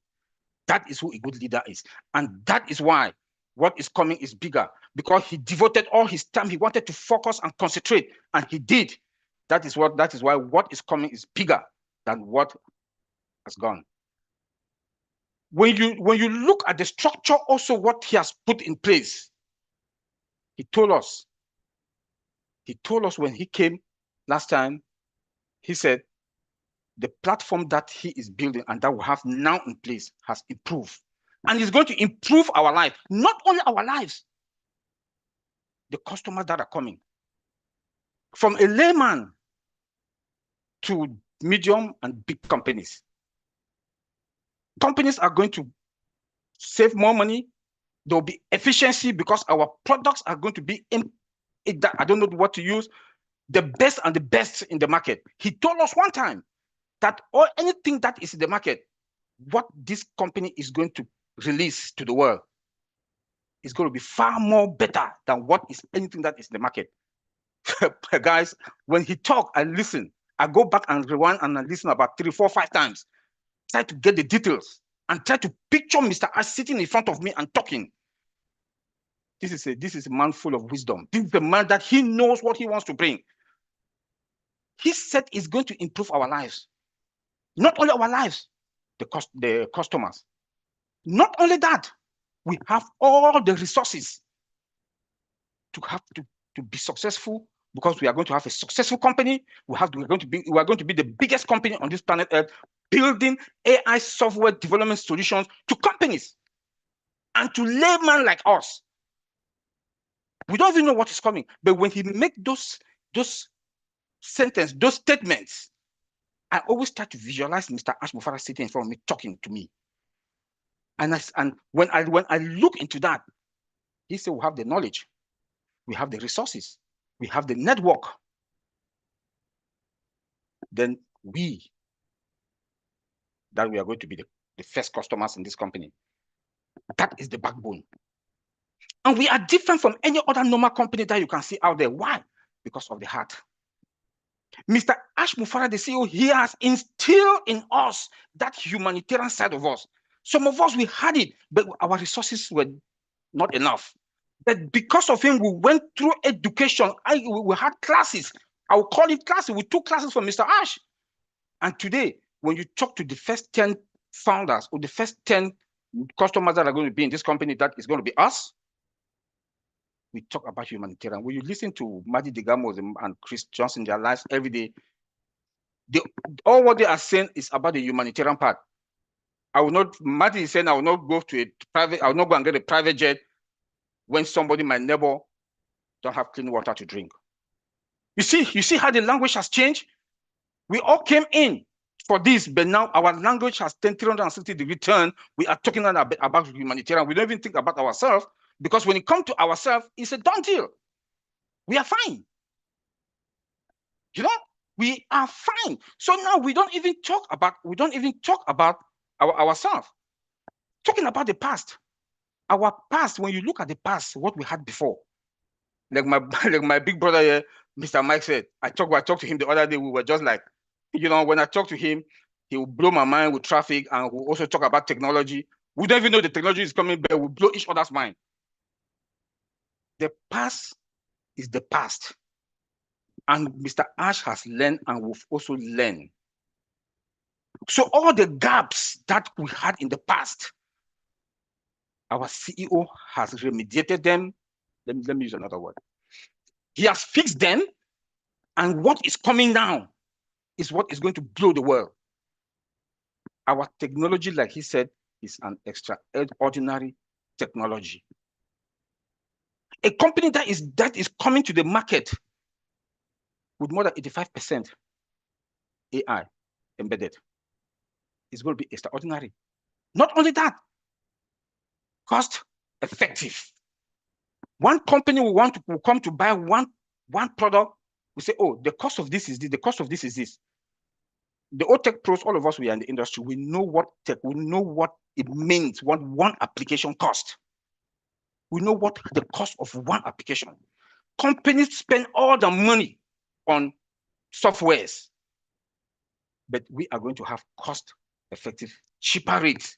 That is who a good leader is. And that is why what is coming is bigger, because he devoted all his time. He wanted to focus and concentrate, and he did. That is why what is coming is bigger than what has gone. When you look at the structure, also what he has put in place, he told us when he came last time, he said, the platform that he is building and that we have now in place has improved. And it's going to improve our life, not only our lives, the customers that are coming. From a layman to medium and big companies. Companies are going to save more money. There will be efficiency because our products are going to be I don't know what to use, the best and the best in the market. He told us one time that anything that is in the market, what this company is going to release to the world is going to be far more better than what is anything that is in the market. Guys, when he talked, I listened. I go back and rewind and I listen about 3, 4, 5 times, try to get the details and try to picture Mr. Ash sitting in front of me and talking. This is a man full of wisdom. This is a man that he knows what he wants to bring. He said it's going to improve our lives. Not only our lives, the customers. Not only that, we have all the resources to be successful, because we are going to have a successful company. We are going to be the biggest company on this planet Earth, building AI software development solutions to companies and to laymen like us. We don't even know what is coming, but when he make those sentences, those statements, I always start to visualize Mr. Ash Mufara sitting in front of me, talking to me. And when I look into that, he said, we have the knowledge, we have the resources, we have the network. Then we are going to be the first customers in this company. That is the backbone. And we are different from any other normal company that you can see out there. Why? Because of the heart. Mr. Ash Mufara, the CEO, he has instilled in us that humanitarian side of us. Some of us, we had it, but our resources were not enough. But because of him, we went through education. We had classes. I will call it classes. We took classes from Mr. Ash. And today, when you talk to the first 10 founders or the first 10 customers that are going to be in this company, that is going to be us, we talk about humanitarian. When you listen to Madi Digamos and Chris Johnson, their lives every day, all what they are saying is about the humanitarian part. Madi is saying, I will not go to a private, I will not go and get a private jet when somebody, my neighbor, don't have clean water to drink. You see how the language has changed? We all came in for this, but now our language has 360-degree turn. We are talking about humanitarian. We don't even think about ourselves, because when it comes to ourselves, it's a done deal. We are fine. You know, we are fine. So now we don't even talk about ourselves. Talking about the past. Our past, when you look at the past, what we had before, like my big brother here, Mr. Mike said, I talked to him the other day. We were just like, you know, when I talk to him, he will blow my mind with traffic, and we'll also talk about technology. We don't even know the technology is coming, but we'll blow each other's mind. The past is the past. And Mr. Ash has learned, and we've also learned. So all the gaps that we had in the past, our CEO has remediated them. Let me use another word. He has fixed them, and what is coming now is what is going to blow the world. Our technology, like he said, is an extraordinary technology. A company that is coming to the market with more than 85% AI embedded is going to be extraordinary. Not only that, cost effective. One company will come to buy one product. We say, oh, the cost of this is this, the cost of this is this. The OTECH pros, all of us, we are in the industry, we know what it means, what one application cost. We know what the cost of one application. Companies spend all the money on softwares, but we are going to have cost-effective, cheaper rates.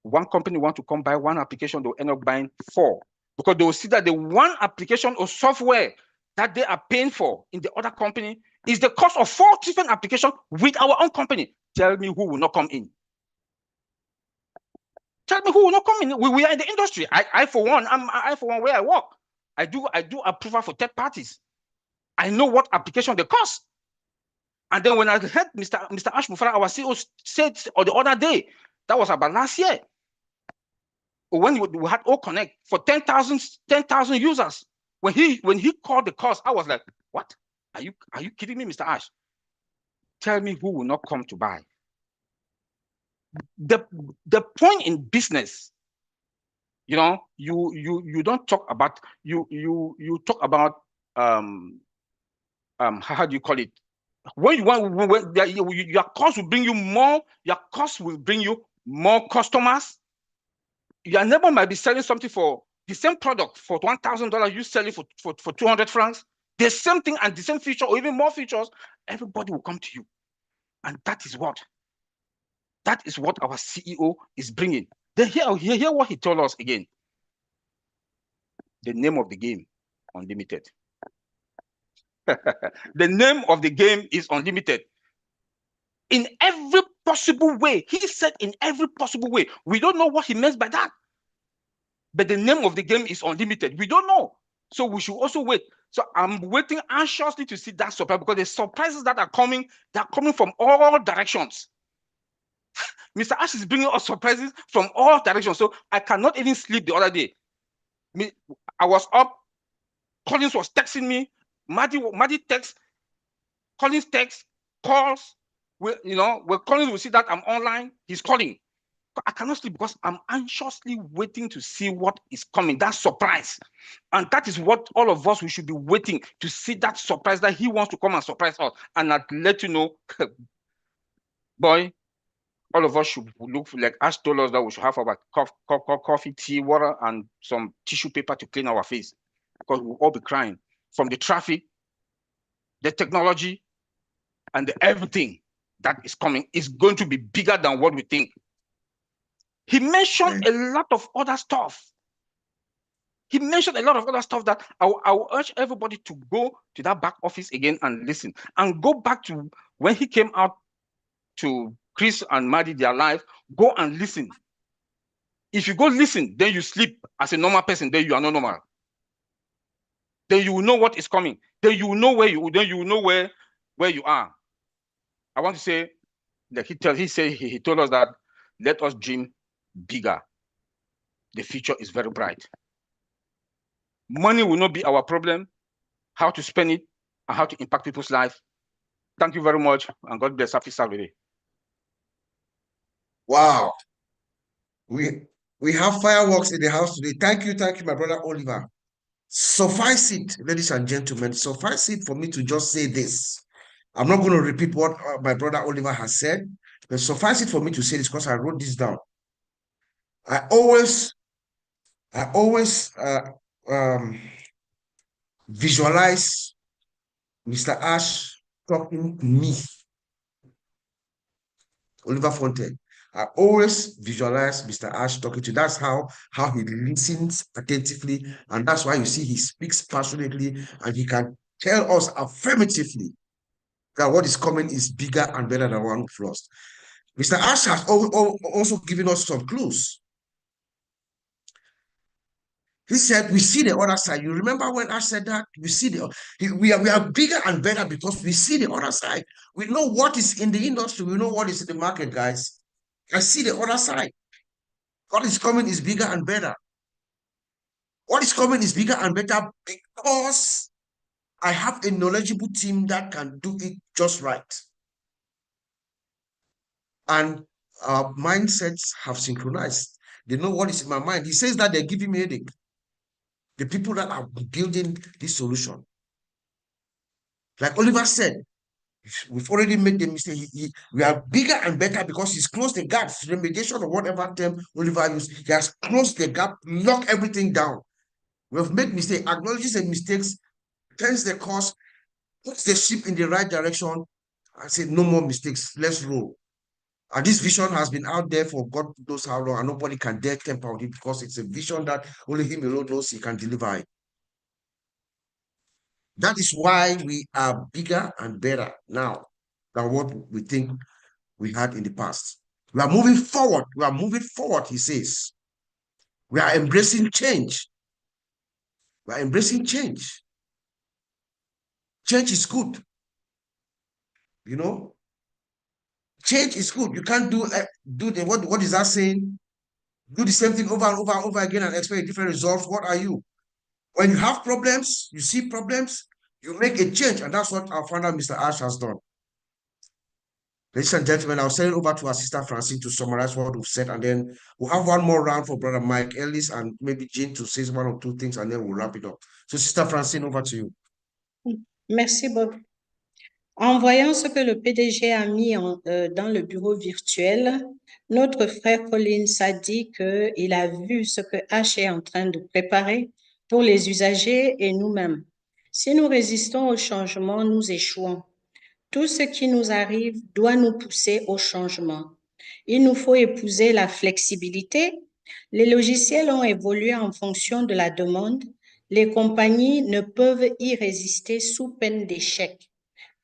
One company want to come buy one application, they'll end up buying 4, because they will see that the one application or software that they are paying for in the other company is the cost of 4 different applications with our own company. Tell me who will not come in. Tell me who will not come in. We are in the industry. I for one, where I work, I do approval for third parties. I know what application they cost. And then when I heard Mr. Ash Mufara, our CEO, said the other day, that was about last year, when we had OConnect for 10,000 users. When he called the cost, I was like, what? Are you kidding me, Mr. Ash? Tell me who will not come to buy. The point in business, you know, you don't talk about, you talk about how do you call it? When your cost will bring you more customers. Your neighbor might be selling something for the same product for $1,000, you sell it for 200 francs. the same thing and the same feature or even more features, everybody will come to you. And that is what our CEO is bringing. Then hear what he told us again. The name of the game, unlimited. The name of the game is unlimited. In every possible way. He said in every possible way. We don't know what he meant by that. But the name of the game is unlimited. We don't know. So we should also wait. So I'm waiting anxiously to see that surprise, because the surprises that are coming, they're coming from all directions. Mr. Ash is bringing us surprises from all directions. So I cannot even sleep the other day. I was up. Collins was texting me. Maddie text. Collins text. Calls. When Collins will see that I'm online, he's calling. I cannot sleep because I'm anxiously waiting to see what is coming, that surprise. And that is what all of us, we should be waiting to see, that surprise that he wants to come and surprise us. And I'd let you know, boy, all of us should look like Ash told us that we should have our coffee, tea, water, and some tissue paper to clean our face, because we'll all be crying from the traffic, the technology, and everything that is coming is going to be bigger than what we think. He mentioned a lot of other stuff. He mentioned a lot of other stuff that I will urge everybody to go to that back office again and listen, and go back to when he came out to Chris and Maddie, their live. Go and listen. If you go listen, then you sleep as a normal person, then you are not normal. Then you will know what is coming. Then you will know where you are. I want to say that he told us that let us dream bigger. The future is very bright. Money will not be our problem. How to spend it and how to impact people's life. Thank you very much, and God bless. Happy Saturday. Wow. We have fireworks in the house today. Thank you, my brother Oliver. Suffice it, ladies and gentlemen, suffice it for me to just say this. I'm not going to repeat what my brother Oliver has said, but suffice it for me to say this because I wrote this down. I always visualize Mr. Ash talking to me, Oliver Fontaine. I always visualize Mr. Ash talking to. That's how he listens attentively, and that's why you see he speaks passionately, and he can tell us affirmatively that what is coming is bigger and better than what we've lost. Mr. Ash has also given us some clues. He said, we see the other side. You remember when Ash said that? We are bigger and better because we see the other side. We know what is in the industry. We know what is in the market, guys. I see the other side. What is coming is bigger and better. What is coming is bigger and better because I have a knowledgeable team that can do it just right. And our mindsets have synchronized. They know what is in my mind. He says that they're giving me a headache. The people that are building this solution. Like Oliver said, we've already made the mistake. We are bigger and better because he's closed the gap. Remediation or whatever term Oliver used, he has closed the gap, locked everything down. We have made mistakes, acknowledges the mistakes, turns the course, puts the ship in the right direction, and say, no more mistakes, let's roll. And this vision has been out there for God knows how long, and nobody can dare temper with it because it's a vision that only him alone knows he can deliver it. That is why we are bigger and better now than what we think we had in the past. We are moving forward. We are moving forward, he says. We are embracing change. We are embracing change. Change is good. You know? Change is good. You can't do what is that saying? Do the same thing over and over and over again and expect a different result. What are you? When you have problems, you see problems, you make a change. And that's what our founder, Mr. Ash, has done. Ladies and gentlemen, I'll send it over to our sister Francine to summarize what we've said, and then we'll have one more round for Brother Mike Ellis and maybe Jean to say one or two things, and then we'll wrap it up. So, Sister Francine, over to you. Merci, Bob. En voyant ce que le PDG a mis dans le bureau virtuel, notre frère Collins a dit qu'il a vu ce que H est en train de préparer pour les usagers et nous-mêmes. Si nous résistons au changement, nous échouons. Tout ce qui nous arrive doit nous pousser au changement. Il nous faut épouser la flexibilité. Les logiciels ont évolué en fonction de la demande. Les compagnies ne peuvent y résister sous peine d'échec.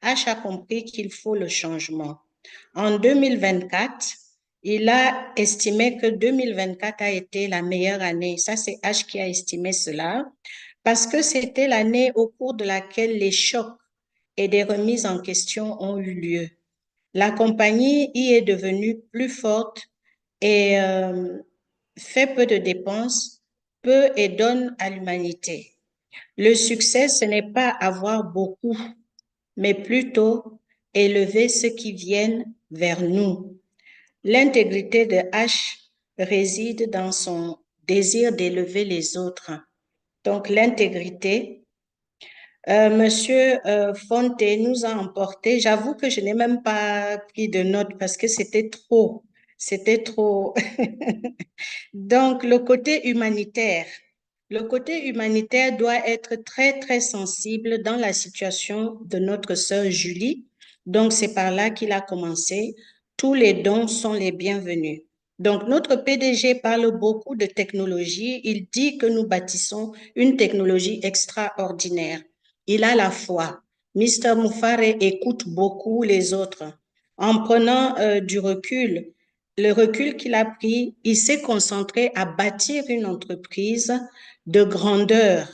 H a compris qu'il faut le changement. En 2024, il a estimé que 2024 a été la meilleure année. Ça, c'est H qui a estimé cela, parce que c'était l'année au cours de laquelle les chocs et des remises en question ont eu lieu. La compagnie y est devenue plus forte et fait peu de dépenses, peu et donne à l'humanité. Le succès, ce n'est pas avoir beaucoup, mais plutôt élever ceux qui viennent vers nous. L'intégrité de H réside dans son désir d'élever les autres. Donc l'intégrité, Monsieur Fonte nous a emporté. J'avoue que je n'ai même pas pris de notes parce que c'était trop. C'était trop. Donc, le côté humanitaire. Le côté humanitaire doit être très, très sensible dans la situation de notre sœur Julie. Donc, c'est par là qu'il a commencé. Tous les dons sont les bienvenus. Donc, notre PDG parle beaucoup de technologie. Il dit que nous bâtissons une technologie extraordinaire. Il a la foi. Mr. Moufare écoute beaucoup les autres. En prenant du recul, le recul qu'il a pris, il s'est concentré à bâtir une entreprise de grandeur.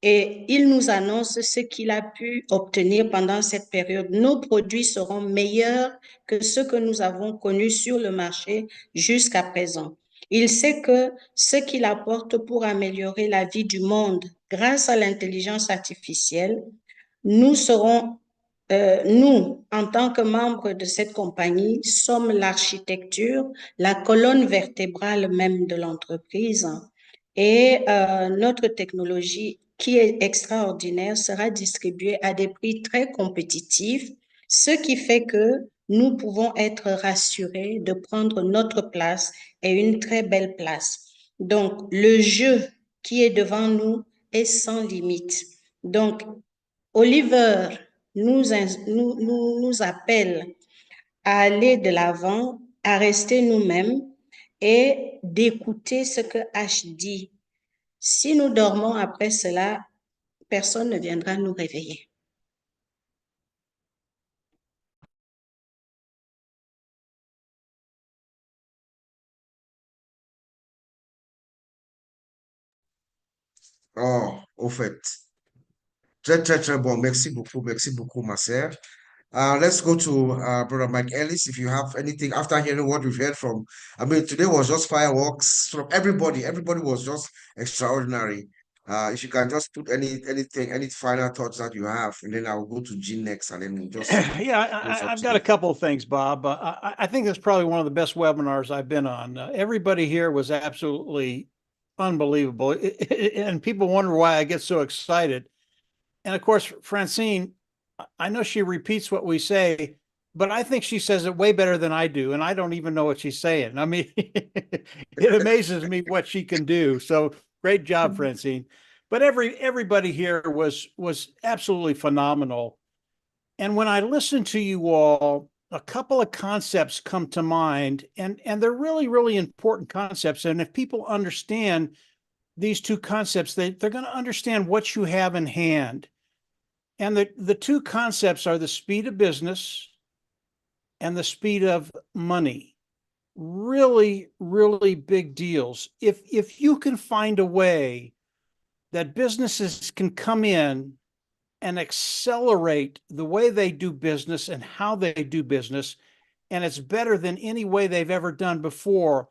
Et il nous annonce ce qu'il a pu obtenir pendant cette période. Nos produits seront meilleurs que ceux que nous avons connus sur le marché jusqu'à présent. Il sait que ce qu'il apporte pour améliorer la vie du monde grâce à l'intelligence artificielle, nous serons, nous, en tant que membres de cette compagnie, sommes l'architecture, la colonne vertébrale même de l'entreprise. Et notre technologie, qui est extraordinaire, sera distribuée à des prix très compétitifs, ce qui fait que nous pouvons être rassurés de prendre notre place et une très belle place. Donc, le jeu qui est devant nous est sans limite. Donc, Oliver nous appelle à aller de l'avant, à rester nous-mêmes et d'écouter ce que H dit. Si nous dormons après cela, personne ne viendra nous réveiller. Oh, au fait, très, très, très bon. Merci beaucoup, ma sœur. Let's go to Brother Mike Ellis. If you have anything after hearing what we've heard from, I mean, today was just fireworks from everybody. Everybody was just extraordinary. If you can just put anything, any final thoughts that you have, and then I'll go to Jean next, and then we'll just Yeah, close up I've got a today. couple of things, Bob. I think that's probably one of the best webinars I've been on. Everybody here was absolutely unbelievable. And people wonder why I get so excited. And of course, Francine, I know she repeats what we say, but I think she says it way better than I do. And I don't even know what she's saying. I mean, it amazes me what she can do. So great job, Francine. But everybody here was absolutely phenomenal. And when I listen to you all, a couple of concepts come to mind, and they're really, really important concepts. And if people understand these two concepts, they're going to understand what you have in hand. And the two concepts are the speed of business and the speed of money. Really, really big deals. If you can find a way that businesses can come in and accelerate the way they do business and how they do business, and it's better than any way they've ever done before,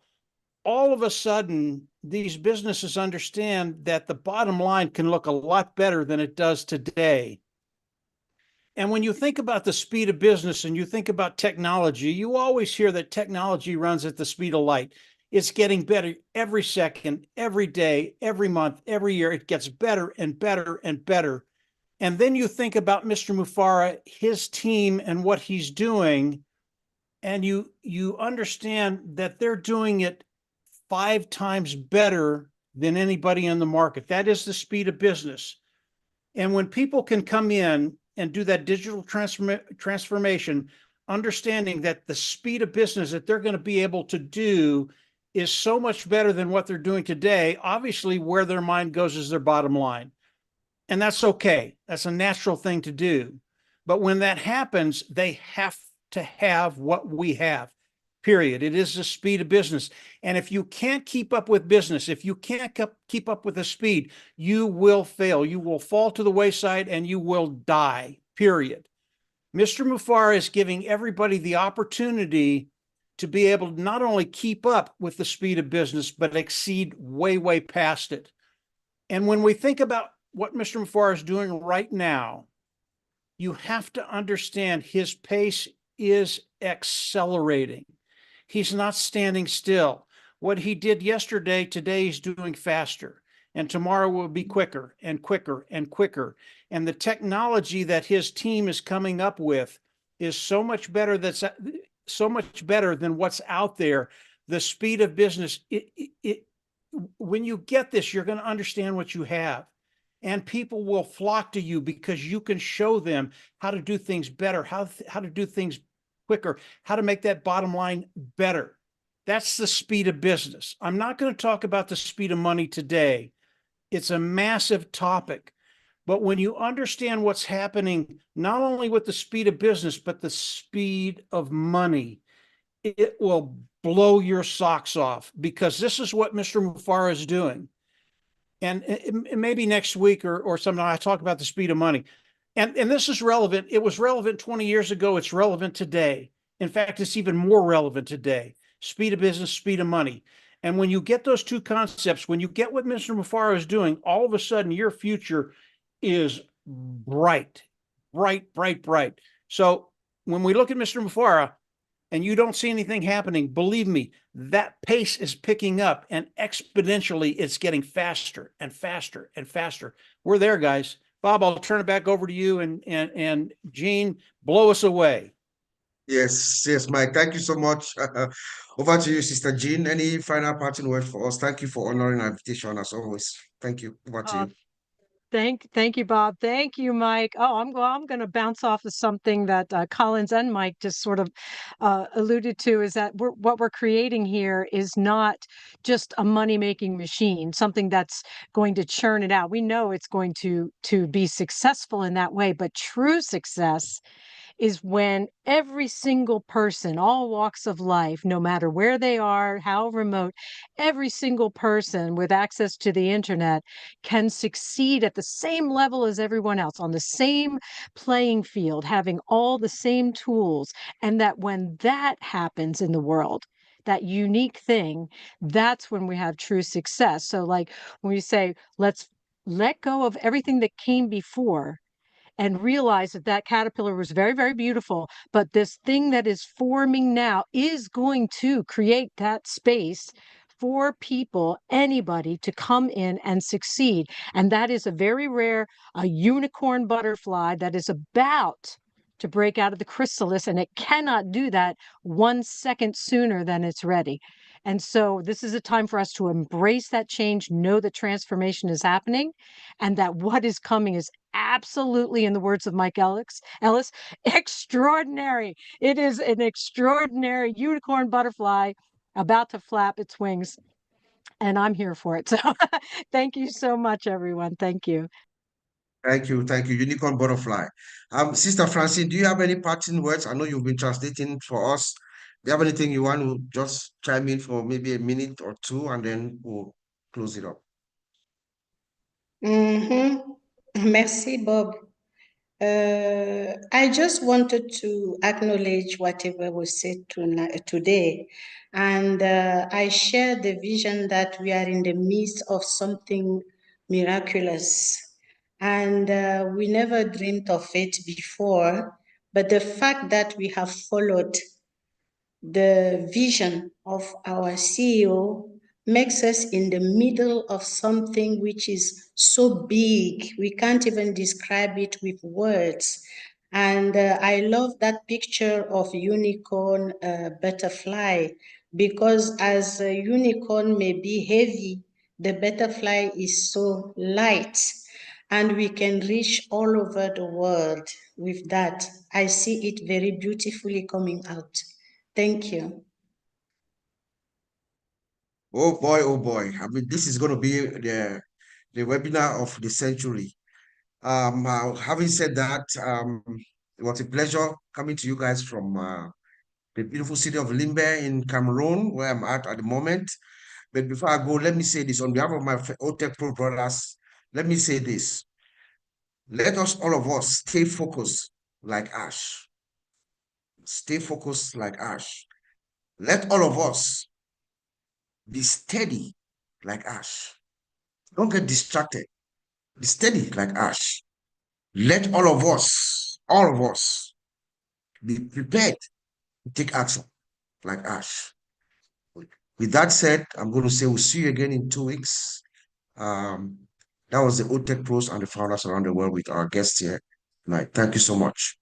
all of a sudden, these businesses understand that the bottom line can look a lot better than it does today. And when you think about the speed of business and you think about technology, you always hear that technology runs at the speed of light. It's getting better every second, every day, every month, every year. It gets better and better and better. And then you think about Mr. Mufara, his team, and what he's doing, and you understand that they're doing it 5 times better than anybody in the market. That is the speed of business. And when people can come in and do that digital transformation, understanding that the speed of business that they're going to be able to do is so much better than what they're doing today, obviously where their mind goes is their bottom line. And that's okay. That's a natural thing to do. But when that happens, they have to have what we have, period. It is the speed of business. And if you can't keep up with business, if you can't keep up with the speed, you will fail. You will fall to the wayside and you will die, period. Mr. Mufara is giving everybody the opportunity to be able to not only keep up with the speed of business, but exceed way, way past it. And when we think about what Mr. Mufara is doing right now, you have to understand his pace is accelerating. He's not standing still. What he did yesterday, today he's doing faster. And tomorrow will be quicker and quicker and quicker. And the technology that his team is coming up with is so much better. That's so much better than what's out there. The speed of business, when you get this, you're going to understand what you have. And people will flock to you because you can show them how to do things better, how to do things quicker, how to make that bottom line better. That's the speed of business. I'm not going to talk about the speed of money today. It's a massive topic. But when you understand what's happening, not only with the speed of business, but the speed of money, it will blow your socks off, because this is what Mr. Mufara is doing. And maybe next week or something, I talk about the speed of money. And this is relevant. It was relevant 20 years ago. It's relevant today. In fact, it's even more relevant today. Speed of business, speed of money. And when you get those two concepts, when you get what Mr. Mufara is doing, all of a sudden your future is bright, bright, bright, bright. So when we look at Mr. Mufara and you don't see anything happening, believe me, that pace is picking up, and exponentially it's getting faster and faster and faster. We're there, guys. Bob, I'll turn it back over to you, and Gene, blow us away. Yes, Mike. Thank you so much. Over to you, Sister Jean. Any final parting word for us? Thank you for honoring our invitation as always. Thank you. Over to you. Thank you, Bob. Thank you, Mike. Oh, I'm going to bounce off of something that Collins and Mike just sort of alluded to, is that what we're creating here is not just a money-making machine, something that's going to churn it out. We know it's going to be successful in that way, but true success is when every single person, all walks of life, no matter where they are, how remote, every single person with access to the internet can succeed at the same level as everyone else, on the same playing field, having all the same tools. And that when that happens in the world, that unique thing, that's when we have true success. So like when we say, let's let go of everything that came before and realize that that caterpillar was very, very beautiful, but this thing that is forming now is going to create that space for people, anybody, to come in and succeed. And that is a very rare, a unicorn butterfly that is about to break out of the chrysalis, and it cannot do that 1 second sooner than it's ready. And so this is a time for us to embrace that change, know that transformation is happening, and that what is coming is absolutely, in the words of Mike Ellis, extraordinary. It is an extraordinary unicorn butterfly about to flap its wings, and I'm here for it. So thank you so much, everyone. Thank you. Thank you. Unicorn butterfly. Sister Francine, do you have any parting words? I know you've been translating for us. Do you have anything you want to just chime in for maybe a minute or two, and then we'll close it up? Merci, Bob. I just wanted to acknowledge whatever was said today. And I share the vision that we are in the midst of something miraculous. And we never dreamed of it before. But the fact that we have followed the vision of our CEO makes us in the middle of something which is so big, we can't even describe it with words. And I love that picture of unicorn butterfly, because as a unicorn may be heavy, the butterfly is so light. and we can reach all over the world with that. I see it very beautifully coming out. Thank you. Oh boy, oh boy. I mean, this is going to be the webinar of the century. Having said that, it was a pleasure coming to you guys from the beautiful city of Limbe in Cameroon, where I'm at the moment. But before I go, let me say this on behalf of my OTECH Pro brothers. Let me say this. Let us, all of us, stay focused like ash. Stay focused like ash. Let all of us be steady like ash. Don't get distracted. Be steady like ash. Let all of us, be prepared to take action like ash. With that said, I'm going to say we'll see you again in 2 weeks. That was the OTECH pros and the founders around the world with our guests here tonight. Thank you so much.